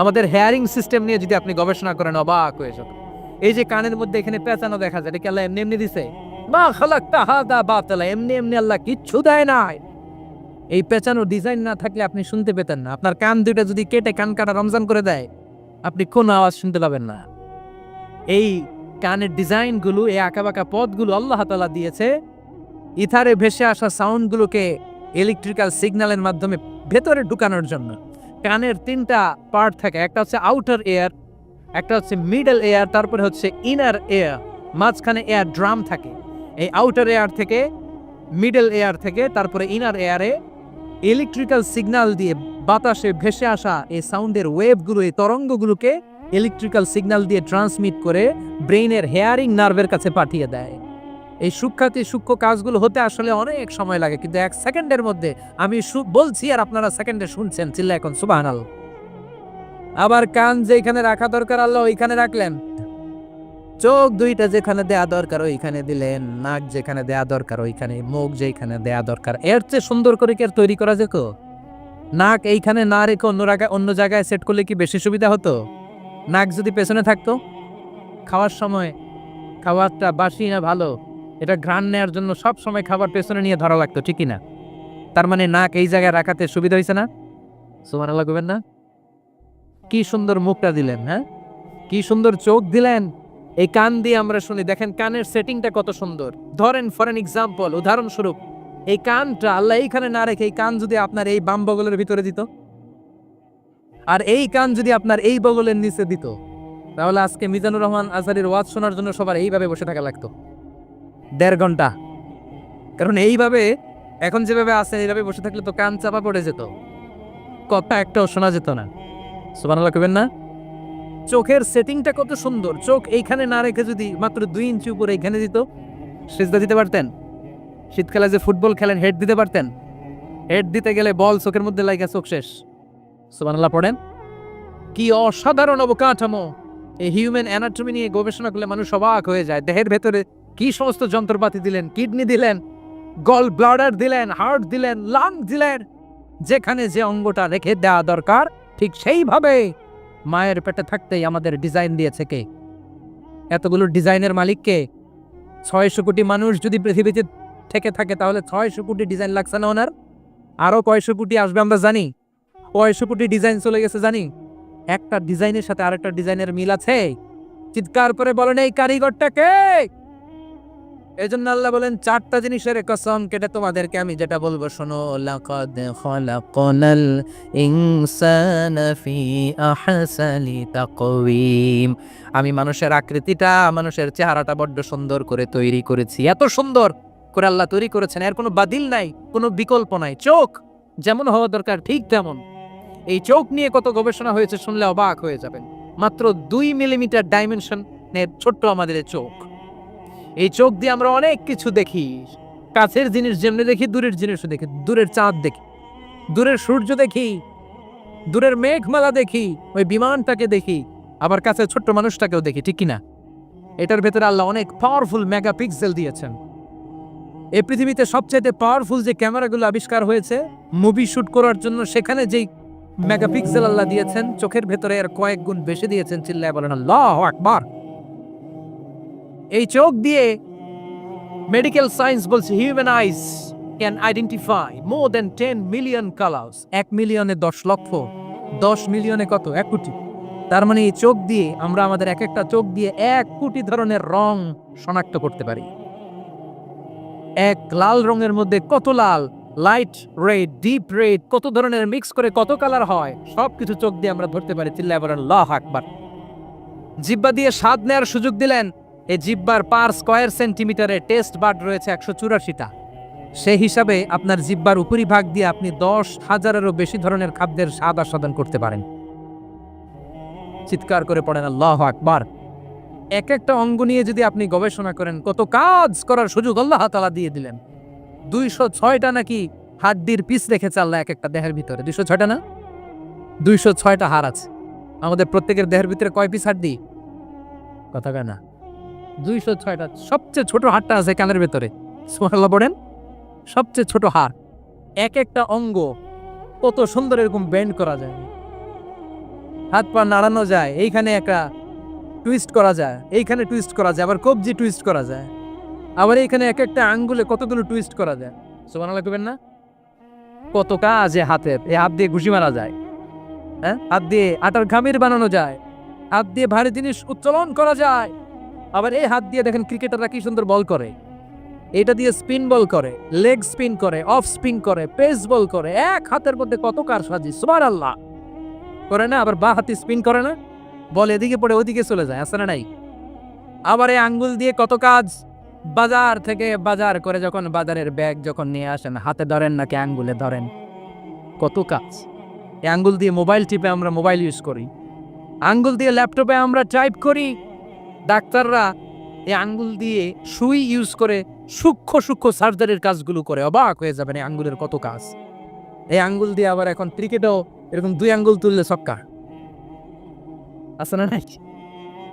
আমাদের হেয়ারিং সিস্টেম নিয়ে যদি আপনি গবেষণা করেন অবাক হয়ে যাবেন। এই যে কানের মধ্যে এখানে পেঁচানো দেখা যায়, এটা কি আল্লাহ এমনি এমনি দিছে? মা খালাকতা হাদা বাতিলা, এমনি এমনি আল্লাহ কিচ্ছু দেয় নাই। এই পেঁচানো ডিজাইন না থাকলে আপনি শুনতে পেতেন না। আপনার কান দুটো যদি কেটে কান কাটা রমজান করে দেয়, আপনি কোন আওয়াজ শুনতে পাবেন না। এই কানের ডিজাইনগুলো, এই আঁকাবাঁকা পথগুলো আল্লাহ তাআলা দিয়েছে ইথারে ভেসে আসা সাউন্ডগুলোকে ইলেকট্রিক্যাল সিগন্যালের মাধ্যমে ভেতরে ঢুকানোর জন্য। কানের তিনটা পার্ট থাকে, একটা হচ্ছে আউটার এয়ার, একটা হচ্ছে মিডল এয়ার, তারপরে হচ্ছে ইনার এয়ার, মাঝখানে এয়ার ড্রাম থাকে। এই আউটার এয়ার থেকে, মিডল এয়ার থেকে, তারপরে ইনার এয়ারে ইলেকট্রিক্যাল সিগন্যাল দিয়ে বাতাসে ভেসে আসা এই সাউন্ডের ওয়েভগুলো, এই তরঙ্গগুলোকে ইলেকট্রিক্যাল সিগন্যাল দিয়ে ট্রান্সমিট করে ব্রেইনের হেয়ারিং নার্ভের কাছে পাঠিয়ে দেয়। এই সূক্ষ্ম কাজগুলো হতে আসলে অনেক সময় লাগে, কিন্তু 1 সেকেন্ডের মধ্যে আমি বলছি আর আপনারা সেকেন্ডে শুনছেন। চিল্লা এখন সুবহানাল্লাহ। আবার কান যেখানে রাখা দরকার আল্লাহ ওইখানে রাখলেন, চোখ দুইটা যেখানে দেয়া দরকার ওইখানে দিলেন, নাক যেখানে দেয়া দরকার ওইখানে, মুখ যেখানে দেয়া দরকার। এর চেয়ে সুন্দর করে কি আর তৈরি করা যেত? নাক এইখানে না রেখে অন্য জায়গায় সেট করলে কি বেশি সুবিধা হতো? নাক যদি পেছনে থাকতো, খাওয়ার সময় খাবারটা বাসি না ভালো এটা ঘ্রাণ নেওয়ার জন্য সব সময় খাবার পেছনে নিয়ে ধরা লাগতো, ঠিকই না? তার মানে নাক এই জায়গায় রাখাতে সুবিধা হয়েছে না? সুবহানাল্লাহ কইবেন না? কি সুন্দর মুখটা দিলেন, হ্যাঁ, কি সুন্দর চোখ দিলেন। এই কান দিয়ে আমরা শুনি, দেখেন কানের সেটিংটা কত সুন্দর। ধরেন ফর এন এক্সাম্পল, উদাহরণস্বরূপ, এই কানটা আল্লাহ এইখানে না রেখে এই কান যদি আপনার এই বাম বগলের ভিতরে দিত, আর এই কান যদি আপনার এই বগলের নিচে দিত, তাহলে আজকে মিজানুর রহমান আজহারীর ওয়াজ শোনার জন্য সবার এইভাবে বসে থাকা লাগতো 1.5 ঘন্টা। কারণ এইভাবে এখন যেভাবে আছেন এইভাবে বসে থাকলে তো কান চাপা পড়ে যেত, কথা একটাও শোনা যেত না। সুবহানাল্লাহ কইবেন না? চোখের সেটিংটা কত সুন্দর। চোখ এইখানে না রেখে যদি মাত্র 2 ইঞ্চি উপরে এইখানে দিত, সিজদা দিতে পারতেন। শীতকালে যে ফুটবল খেলেন, হেড দিতে পারতেন। হেড দিতে গেলে বল চোখের মধ্যে লাগা চোখ শেষ। সুবহানাল্লাহ পড়েন। কি অসাধারণ অবকাঠামো! এই হিউম্যান অ্যানাটমি নিয়ে গবেষণা করলে মানুষ অবাক হয়ে যায়। দেহের ভেতরে কি সমস্ত যন্ত্রপাতি দিলেন, কিডনি দিলেন, গল ব্লাডার দিলেন, হার্ট দিলেন, লাং দিলেন। যেখানে যে অঙ্গটা রেখে দেওয়া দরকার ঠিক সেইভাবে মায়ের পেটে থাকতেই আমাদের ডিজাইন দিয়েছে কে? এতগুলো ডিজাইনের মালিক কে? 600 কোটি মানুষ যদি পৃথিবীতে থেকে থাকে তাহলে 600 কোটি ডিজাইন লাগছে না ওনার? আরো কয়শো কোটি আসবে আমরা জানি, কয়শো কোটি ডিজাইন চলে গেছে জানি। একটা ডিজাইনের সাথে আরেকটা ডিজাইনের মিল আছে? চিৎকার করে বলেন এই কারিগরটা কে? এজন্য আল্লাহ বলেন 4টা জিনিসের কসম কেটে তোমাদেরকে আমি যেটা বলবো শোনো। লাকাদ খালাকনাল ইনসানা ফি আহসানি তাকওয়িম। আমি মানুষের আকৃতিটা, মানুষের চেহারাটা বড্ড সুন্দর করে তৈরি করেছি। এত সুন্দর করে আল্লাহ তৈরি করেছেন, এর কোনো বাতিল নাই, কোনো বিকল্প নাই। চোখ যেমন হওয়া দরকার ঠিক তেমন। এই চোখ নিয়ে কত গবেষণা হয়েছে শুনলে অবাক হয়ে যাবেন। মাত্র 2 মিলিমিটার ডাইমেনশনের ছোট্ট আমাদের চোখ। এই চোখ দিয়ে আমরা অনেক কিছু দেখি। কাছের জিনিস যেমনি দেখি, দূরের জিনিসও দেখি। দূরের চাঁদ দেখি, দূরের সূর্য দেখি, দূরের মেঘমালা দেখি, ওই বিমানটাকে দেখি, আবার কাছে ছোট্ট মানুষটাকেও দেখি, ঠিক কিনা? এটার ভেতরে আল্লাহ অনেক পাওয়ারফুল মেগাপিক্সেল দিয়েছেন। এই পৃথিবীতে সবচেয়ে পাওয়ারফুল যে ক্যামেরাগুলো আবিষ্কার হয়েছে মুভি শুট করার জন্য, সেখানে যেই মেগাপিক্সেল আল্লাহ দিয়েছেন, চোখের ভেতরে এর কয়েক গুণ বেশি দিয়েছেন। চিল্লায় বলেন আল্লাহু আকবার। এই চোখ দিয়ে মেডিকেল সায়েন্স বলছে human ice can identify more than 10 million colours. 1 মিলিয়নে 10 লক্ষ, 10 মিলিয়নে কত? 1 কোটি। তার মানে এই চোখ দিয়ে আমরা আমাদের এক একটা চোখ দিয়ে 1 কোটি ধরনের রং শনাক্ত করতে পারি। এক লাল রঙের মধ্যে কত লাল, লাইট রেড, ডিপ রেড, কত ধরনের মিক্স করে কত কালার হয়, সবকিছু চোখ দিয়ে আমরা ধরতে পারি। চিল্লায় বলেন আল্লাহু আকবার। জিহ্বা দিয়ে স্বাদ নেওয়ার সুযোগ দিলেন। এই জিহ্বার পার স্কয়ার সেন্টিমিটারে টেস্ট বাড রয়েছে 184টা। সেই হিসাবে আপনার জিহ্বার উপরিভাগ দিয়ে আপনি 10,000-এরও বেশি ধরনের খাদ্যের স্বাদ আস্বাদন করতে পারেন। চিৎকার করে পড়েন আল্লাহু আকবার। এক একটা অঙ্গ নিয়ে যদি আপনি গবেষণা করেন, কত কাজ করার সুযোগ আল্লাহ তাআলা দিয়ে দিলেন। 206টা নাকি হাড্ডির পিস রেখেছে আল্লাহ এক একটা দেহের ভিতরে। 206টা না, 206টা হাড় আছে। আমাদের প্রত্যেকের দেহের ভিতরে কয় পিস হাড্ডি? কথা কয় না। 206টা। সবচেয়ে ছোট হাড়টা আছে কানের ভেতরে। সুবহানাল্লাহ পড়েন। সবচেয়ে ছোট হাড়। এক একটা অঙ্গ কত সুন্দর এরকম বেন্ড করা যায়, হাত পা নাড়ানো যায়, এইখানে একটা টুইস্ট করা যায়, এইখানে টুইস্ট করা যায়, আবার কবজি টুইস্ট করা যায়। আবার এখানে এক একটা আঙ্গুলে কতগুলো টুইস্ট করা যায়, সুবহানাল্লাহ কইবেন না? কত কাজ এ হাতের, এই হাত দিয়ে ঘুষি মারা যায়, হ্যাঁ, হাত দিয়ে আটার খামির বানানো যায়, হাত দিয়ে ভারী জিনিস উত্তোলন করা যায়। আবার এই হাত দিয়ে দেখেন ক্রিকেটাররা কি সুন্দর বল করে, এটা দিয়ে স্পিন বল করে, লেগ স্পিন করে, অফ স্পিন করে, পেস বল করে, এক হাতের মধ্যে কত কারসাজি, সুবহানাল্লাহ করে না? আবার বা হাতে স্পিন করে না, বল এদিকে পড়ে ওদিকে চলে যায়, আছে না নাই? আবার এই আঙ্গুল দিয়ে কত কাজ, বাজার থেকে বাজার করে যখন বাজারের ব্যাগ যখন নিয়ে আসেন, হাতে ধরেন নাকি আঙ্গুলে ধরেন, কত কাজ। এই আঙ্গুল দিয়ে মোবাইল টিপে আমরা মোবাইল ইউজ করি, আঙ্গুল দিয়ে ল্যাপটপে আমরা টাইপ করি। ডাক্তাররা এই আঙ্গুল দিয়ে সুই ইউজ করে সূক্ষ্ম সূক্ষ্ম সার্জারির কাজগুলো করে, অবাক হয়ে যাবেন এই আঙ্গুলের কত কাজ। এই আঙ্গুল দিয়ে আবার এখন ক্রিকেটেও এরকম 2 আঙ্গুল তুললে ছক্কা, আছে না নাই?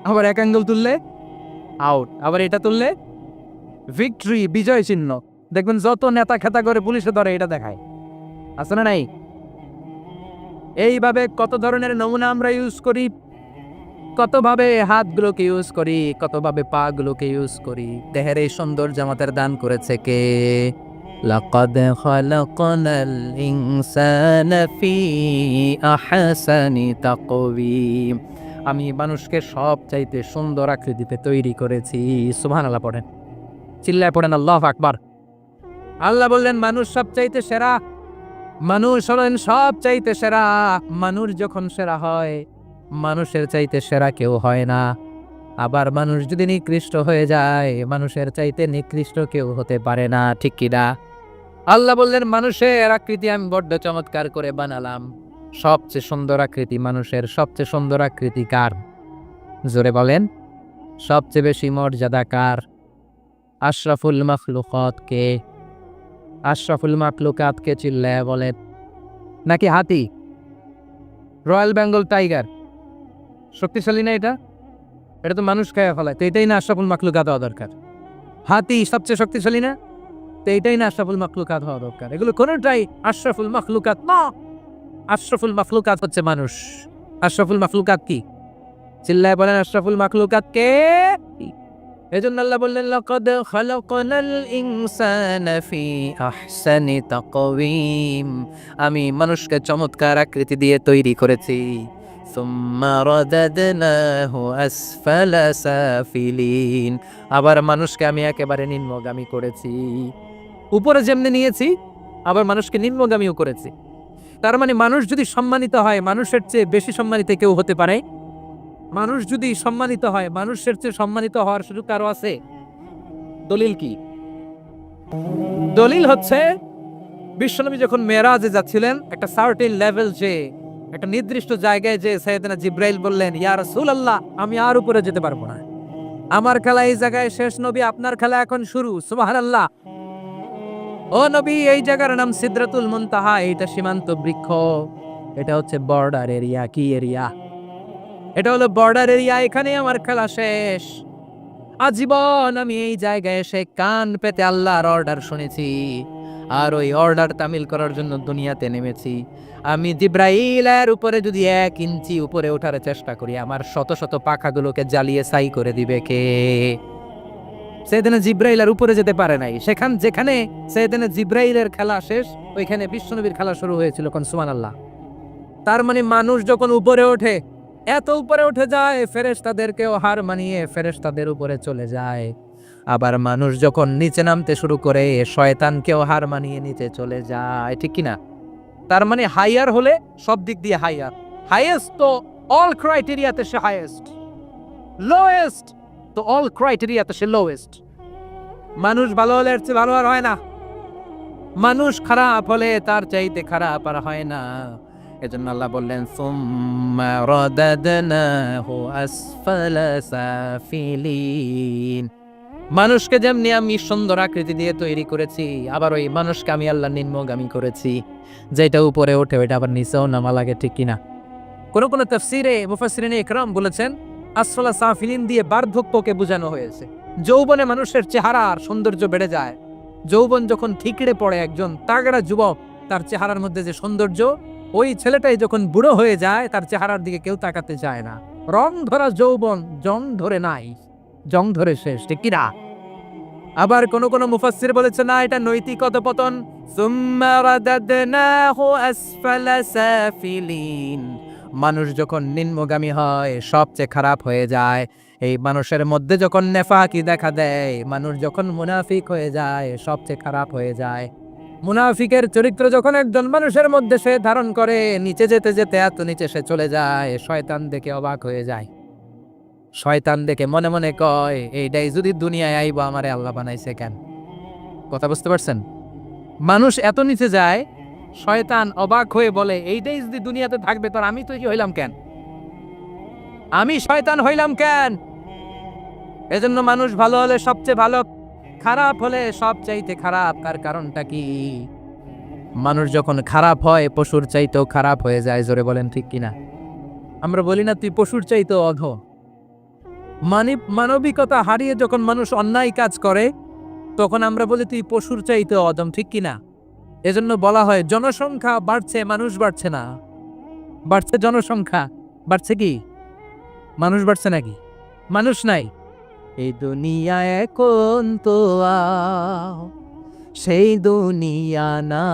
আবার 1 আঙ্গুল তুললে আউট, আবার এটা তুললে ভিক্টরি, বিজয় চিহ্ন। দেখবেন যত নেতা খেতা করে পুলিশে ধরে এটা দেখায়, আছে না নাই? এইভাবে কত ধরনের নমুনা আমরা ইউজ করি, কতভাবে হাতগুলোকে ইউজ করি, কতভাবে পা গুলোকে ইউজ করি। দেহের এই সৌন্দর্য আমাদের দান করেছে কে? লাকাদ খালাকনাল ইনসানা ফি আহসানি তাকওয়িম। আমি মানুষকে সবচাইতে সুন্দর আকৃতিতে তৈরি করেছি। সুবহানাল্লাহ পড়েন, চিল্লায় পড়েন আল্লাহু আকবার। আল্লাহ বললেন মানুষ সবচাইতে সেরা, মানুষ হলেন সবচাইতে সেরা। মানুষ যখন সেরা হয়, মানুষের চাইতে সেরা কেউ হয় না। আবার মানুষ যদি নিকৃষ্ট হয়ে যায়, মানুষের চাইতে নিকৃষ্ট কেউ হতে পারে না, ঠিক কি না? আল্লাহ বললেন মানুষের আকৃতি আমি বড্ড চমৎকার করে বানালাম। সবচেয়ে সুন্দর আকৃতি মানুষের, সবচেয়ে সুন্দর আকৃতি কার? জোরে বলেন, সবচেয়ে বেশি মর্যাদা কার? আশরাফুল মাখলুকাত কে? আশরাফুল মাখলুকাত কে? চিল্লায়া বলেন। নাকি হাতি, রয়্যাল বেঙ্গল টাইগার শক্তিশালী না? এটা এটা তো মানুষ খায় ফেলায়, তো এটাই না আশরাফুল মাখলুকাত হওয়া দরকার? হাতি সবচেয়ে শক্তিশালী না? তো এটাই না আশরাফুল মাখলুকাত হওয়া দরকার? এগুলো কোনোটাই আশরাফুল মাখলুকাত না। আশরাফুল মাখলুকাত হচ্ছে মানুষ। আশরাফুল মাখলুকাত কি? চিল্লায় বলেন আশরাফুল মাখলুকাত কে? এজন্য আল্লাহ বললেন লাকাদ খালাকনাল ইনসানা ফি আহসানি তাকওয়িম। আমি মানুষকে চমৎকার আকৃতি দিয়ে তৈরি করেছি। সুম্মা রাদাদনাহু আসফালা সাফিলিন। আবার মানুষকে আমি একেবারে নিম্নগামী করেছি। উপরে যেমনি নিয়েছি, আবার মানুষকে নিম্নগামীও করেছি। তার মানে মানুষ যদি সম্মানিত হয়, মানুষের চেয়ে বেশি সম্মানিত কেউ হতে পারে? মানুষ যদি সম্মানিত হয়, মানুষের চেয়ে সম্মানিত হওয়ার সুযোগ কারো আছে? দলিল কি? দলিল হচ্ছে বিশ্বনবী যখন মেরাজে যাচ্ছিলেন, একটা সার্টেন লেভেল, যে একটা নির্দিষ্ট জায়গায়, যে সাইয়েদনা জিব্রাইল বললেন ইয়া রাসূলুল্লাহ আমি আর উপরে যেতে পারবো না, আমার খেলা এই জায়গায় শেষ, নবী আপনার খেলা এখন শুরু। সুবহানাল্লাহ। ও নবী, এই জায়গার নাম সিদরাতুল মুনতাহা, এটা সীমান্ত বৃক্ষ, এটা হচ্ছে বর্ডার এরিয়া। কি এরিয়া? এটা হলো বর্ডার এরিয়া, এখানে আমার খেলা শেষ। আজীবন আমি এই জায়গায় এসে কান পেতে আল্লাহর অর্ডার শুনেছি, আর ওই অর্ডার তামিল করার জন্য দুনিয়াতে নেমেছি। আমি জিব্রাইলের উপরে যদি 1 ইঞ্চি উপরে ওঠার চেষ্টা করি, আমার শত শত পাখাগুলোকে জ্বালিয়ে ছাই করে দিবে কে? সাইয়েদনা জিব্রাইল আর উপরে যেতে পারে নাই। যেখানে সাইয়েদনা জিব্রাইলের খেলা শেষ, ওইখানে বিশ্বনবীর খেলা শুরু হয়েছিল। কোন সুবহানাল্লাহ। তার মানে মানুষ যখন উপরে ওঠে, এত উপরে উঠে যায়, ফেরেশতাদেরকেও হার মানিয়ে ফেরেশতাদের উপরে চলে যায়। আবার মানুষ যখন নিচে নামতে শুরু করে, শয়তানকেও হার মানিয়ে নিচে চলে যায়, ঠিক কি না? তার মানে হাইয়ার হলে সব দিক দিয়ে হাইয়ার, হাইয়েস্ট তো অল ক্রাইটেরিয়াতে সে হাইয়েস্ট, লোয়েস্ট তো অল ক্রাইটেরিয়াতে সে লোয়েস্ট। মানুষ ভালো হলে এর চেয়ে ভালো আর হয় না, মানুষ খারাপ হলে তার চাইতে খারাপ আর হয় না। এজন্য আল্লাহ বললেন সুম্মা রাদাদনাহু আসফালা সাফিলিন। মানুষকে যেমনি আমি সুন্দর আকৃতি দিয়ে তৈরি করেছি, আবার ওই মানুষকে আমি আল্লাহ নিম্নগামী করেছি। যেটা উপরে ওঠে ওইটা আবার নিচেও নামা লাগে, ঠিক কিনা? কোন কোন তাফসীরে মুফাসসিরিনে ইকরাম বলেছেন আসফালা সাফিলিন দিয়ে বার্ধক্যকে বোঝানো হয়েছে। যৌবনে মানুষের চেহারার সৌন্দর্য বেড়ে যায়। যৌবন যখন ঠিকরে পড়ে, একজন তাগড়া যুবক, তার চেহারার মধ্যে যে সৌন্দর্য, ওই ছেলেটাই যখন বুড়ো হয়ে যায়, তার চেহারার দিকে কেউ তাকাতে চায় না। রং ধরা যৌবন জং ধরে নাই, জং ধরে শেষ, ঠিক কিনা? আবার কোন কোন মুফাসসির বলেছে না, এটা নৈতিক অধঃপতন। সুম্মা রাদাদনাহু আসফালা সাফিলিন। মানুষ যখন নিম্নগামী হয়, সবচেয়ে খারাপ হয়ে যায়। এই মানুষের মধ্যে যখন নেফাকি দেখা দেয়, মানুষ যখন মুনাফিক হয়ে যায়, সবচেয়ে খারাপ হয়ে যায়। মুনাফিকের চরিত্র যখন একজন মানুষের মধ্যে সে ধারণ করে, নিচে যেতে যেতে এত নিচে সে চলে যায়, শয়তান দেখে অবাক হয়ে যায়। শয়তান দেখে মনে মনে কয়, এইটাই যদি দুনিয়ায় আইব, আমারে আল্লাহ বানাইছে কেন? কথা বুঝতে পারছেন? মানুষ এত নিচে যায়, শয়তান অবাক হয়ে বলে, এইটাই যদি দুনিয়াতে থাকবে, তোর আমি তৈরি হইলাম কেন? আমি শয়তান হইলাম কেন? এজন্য মানুষ ভালো হলে সবচেয়ে ভালো, খারাপ হলে সবচাইতে খারাপ। তার কারণটা কি? মানুষ যখন খারাপ হয়, পশুর চাইতেও খারাপ হয়ে যায়। জোরে বলেন ঠিক কিনা? আমরা বলি না, তুই পশুর চাইতেও অধম। মানবিকতা হারিয়ে যখন মানুষ অন্যায় কাজ করে, তখন আমরা বলি তুই পশুর চাইতেও অধম, ঠিক কিনা? এজন্য বলা হয়, জনসংখ্যা বাড়ছে, মানুষ বাড়ছে না। বাড়ছে জনসংখ্যা, বাড়ছে কি? মানুষ বাড়ছে নাকি? মানুষ নাই। এই দুনিয়া এখন তো সেই দুনিয়া না।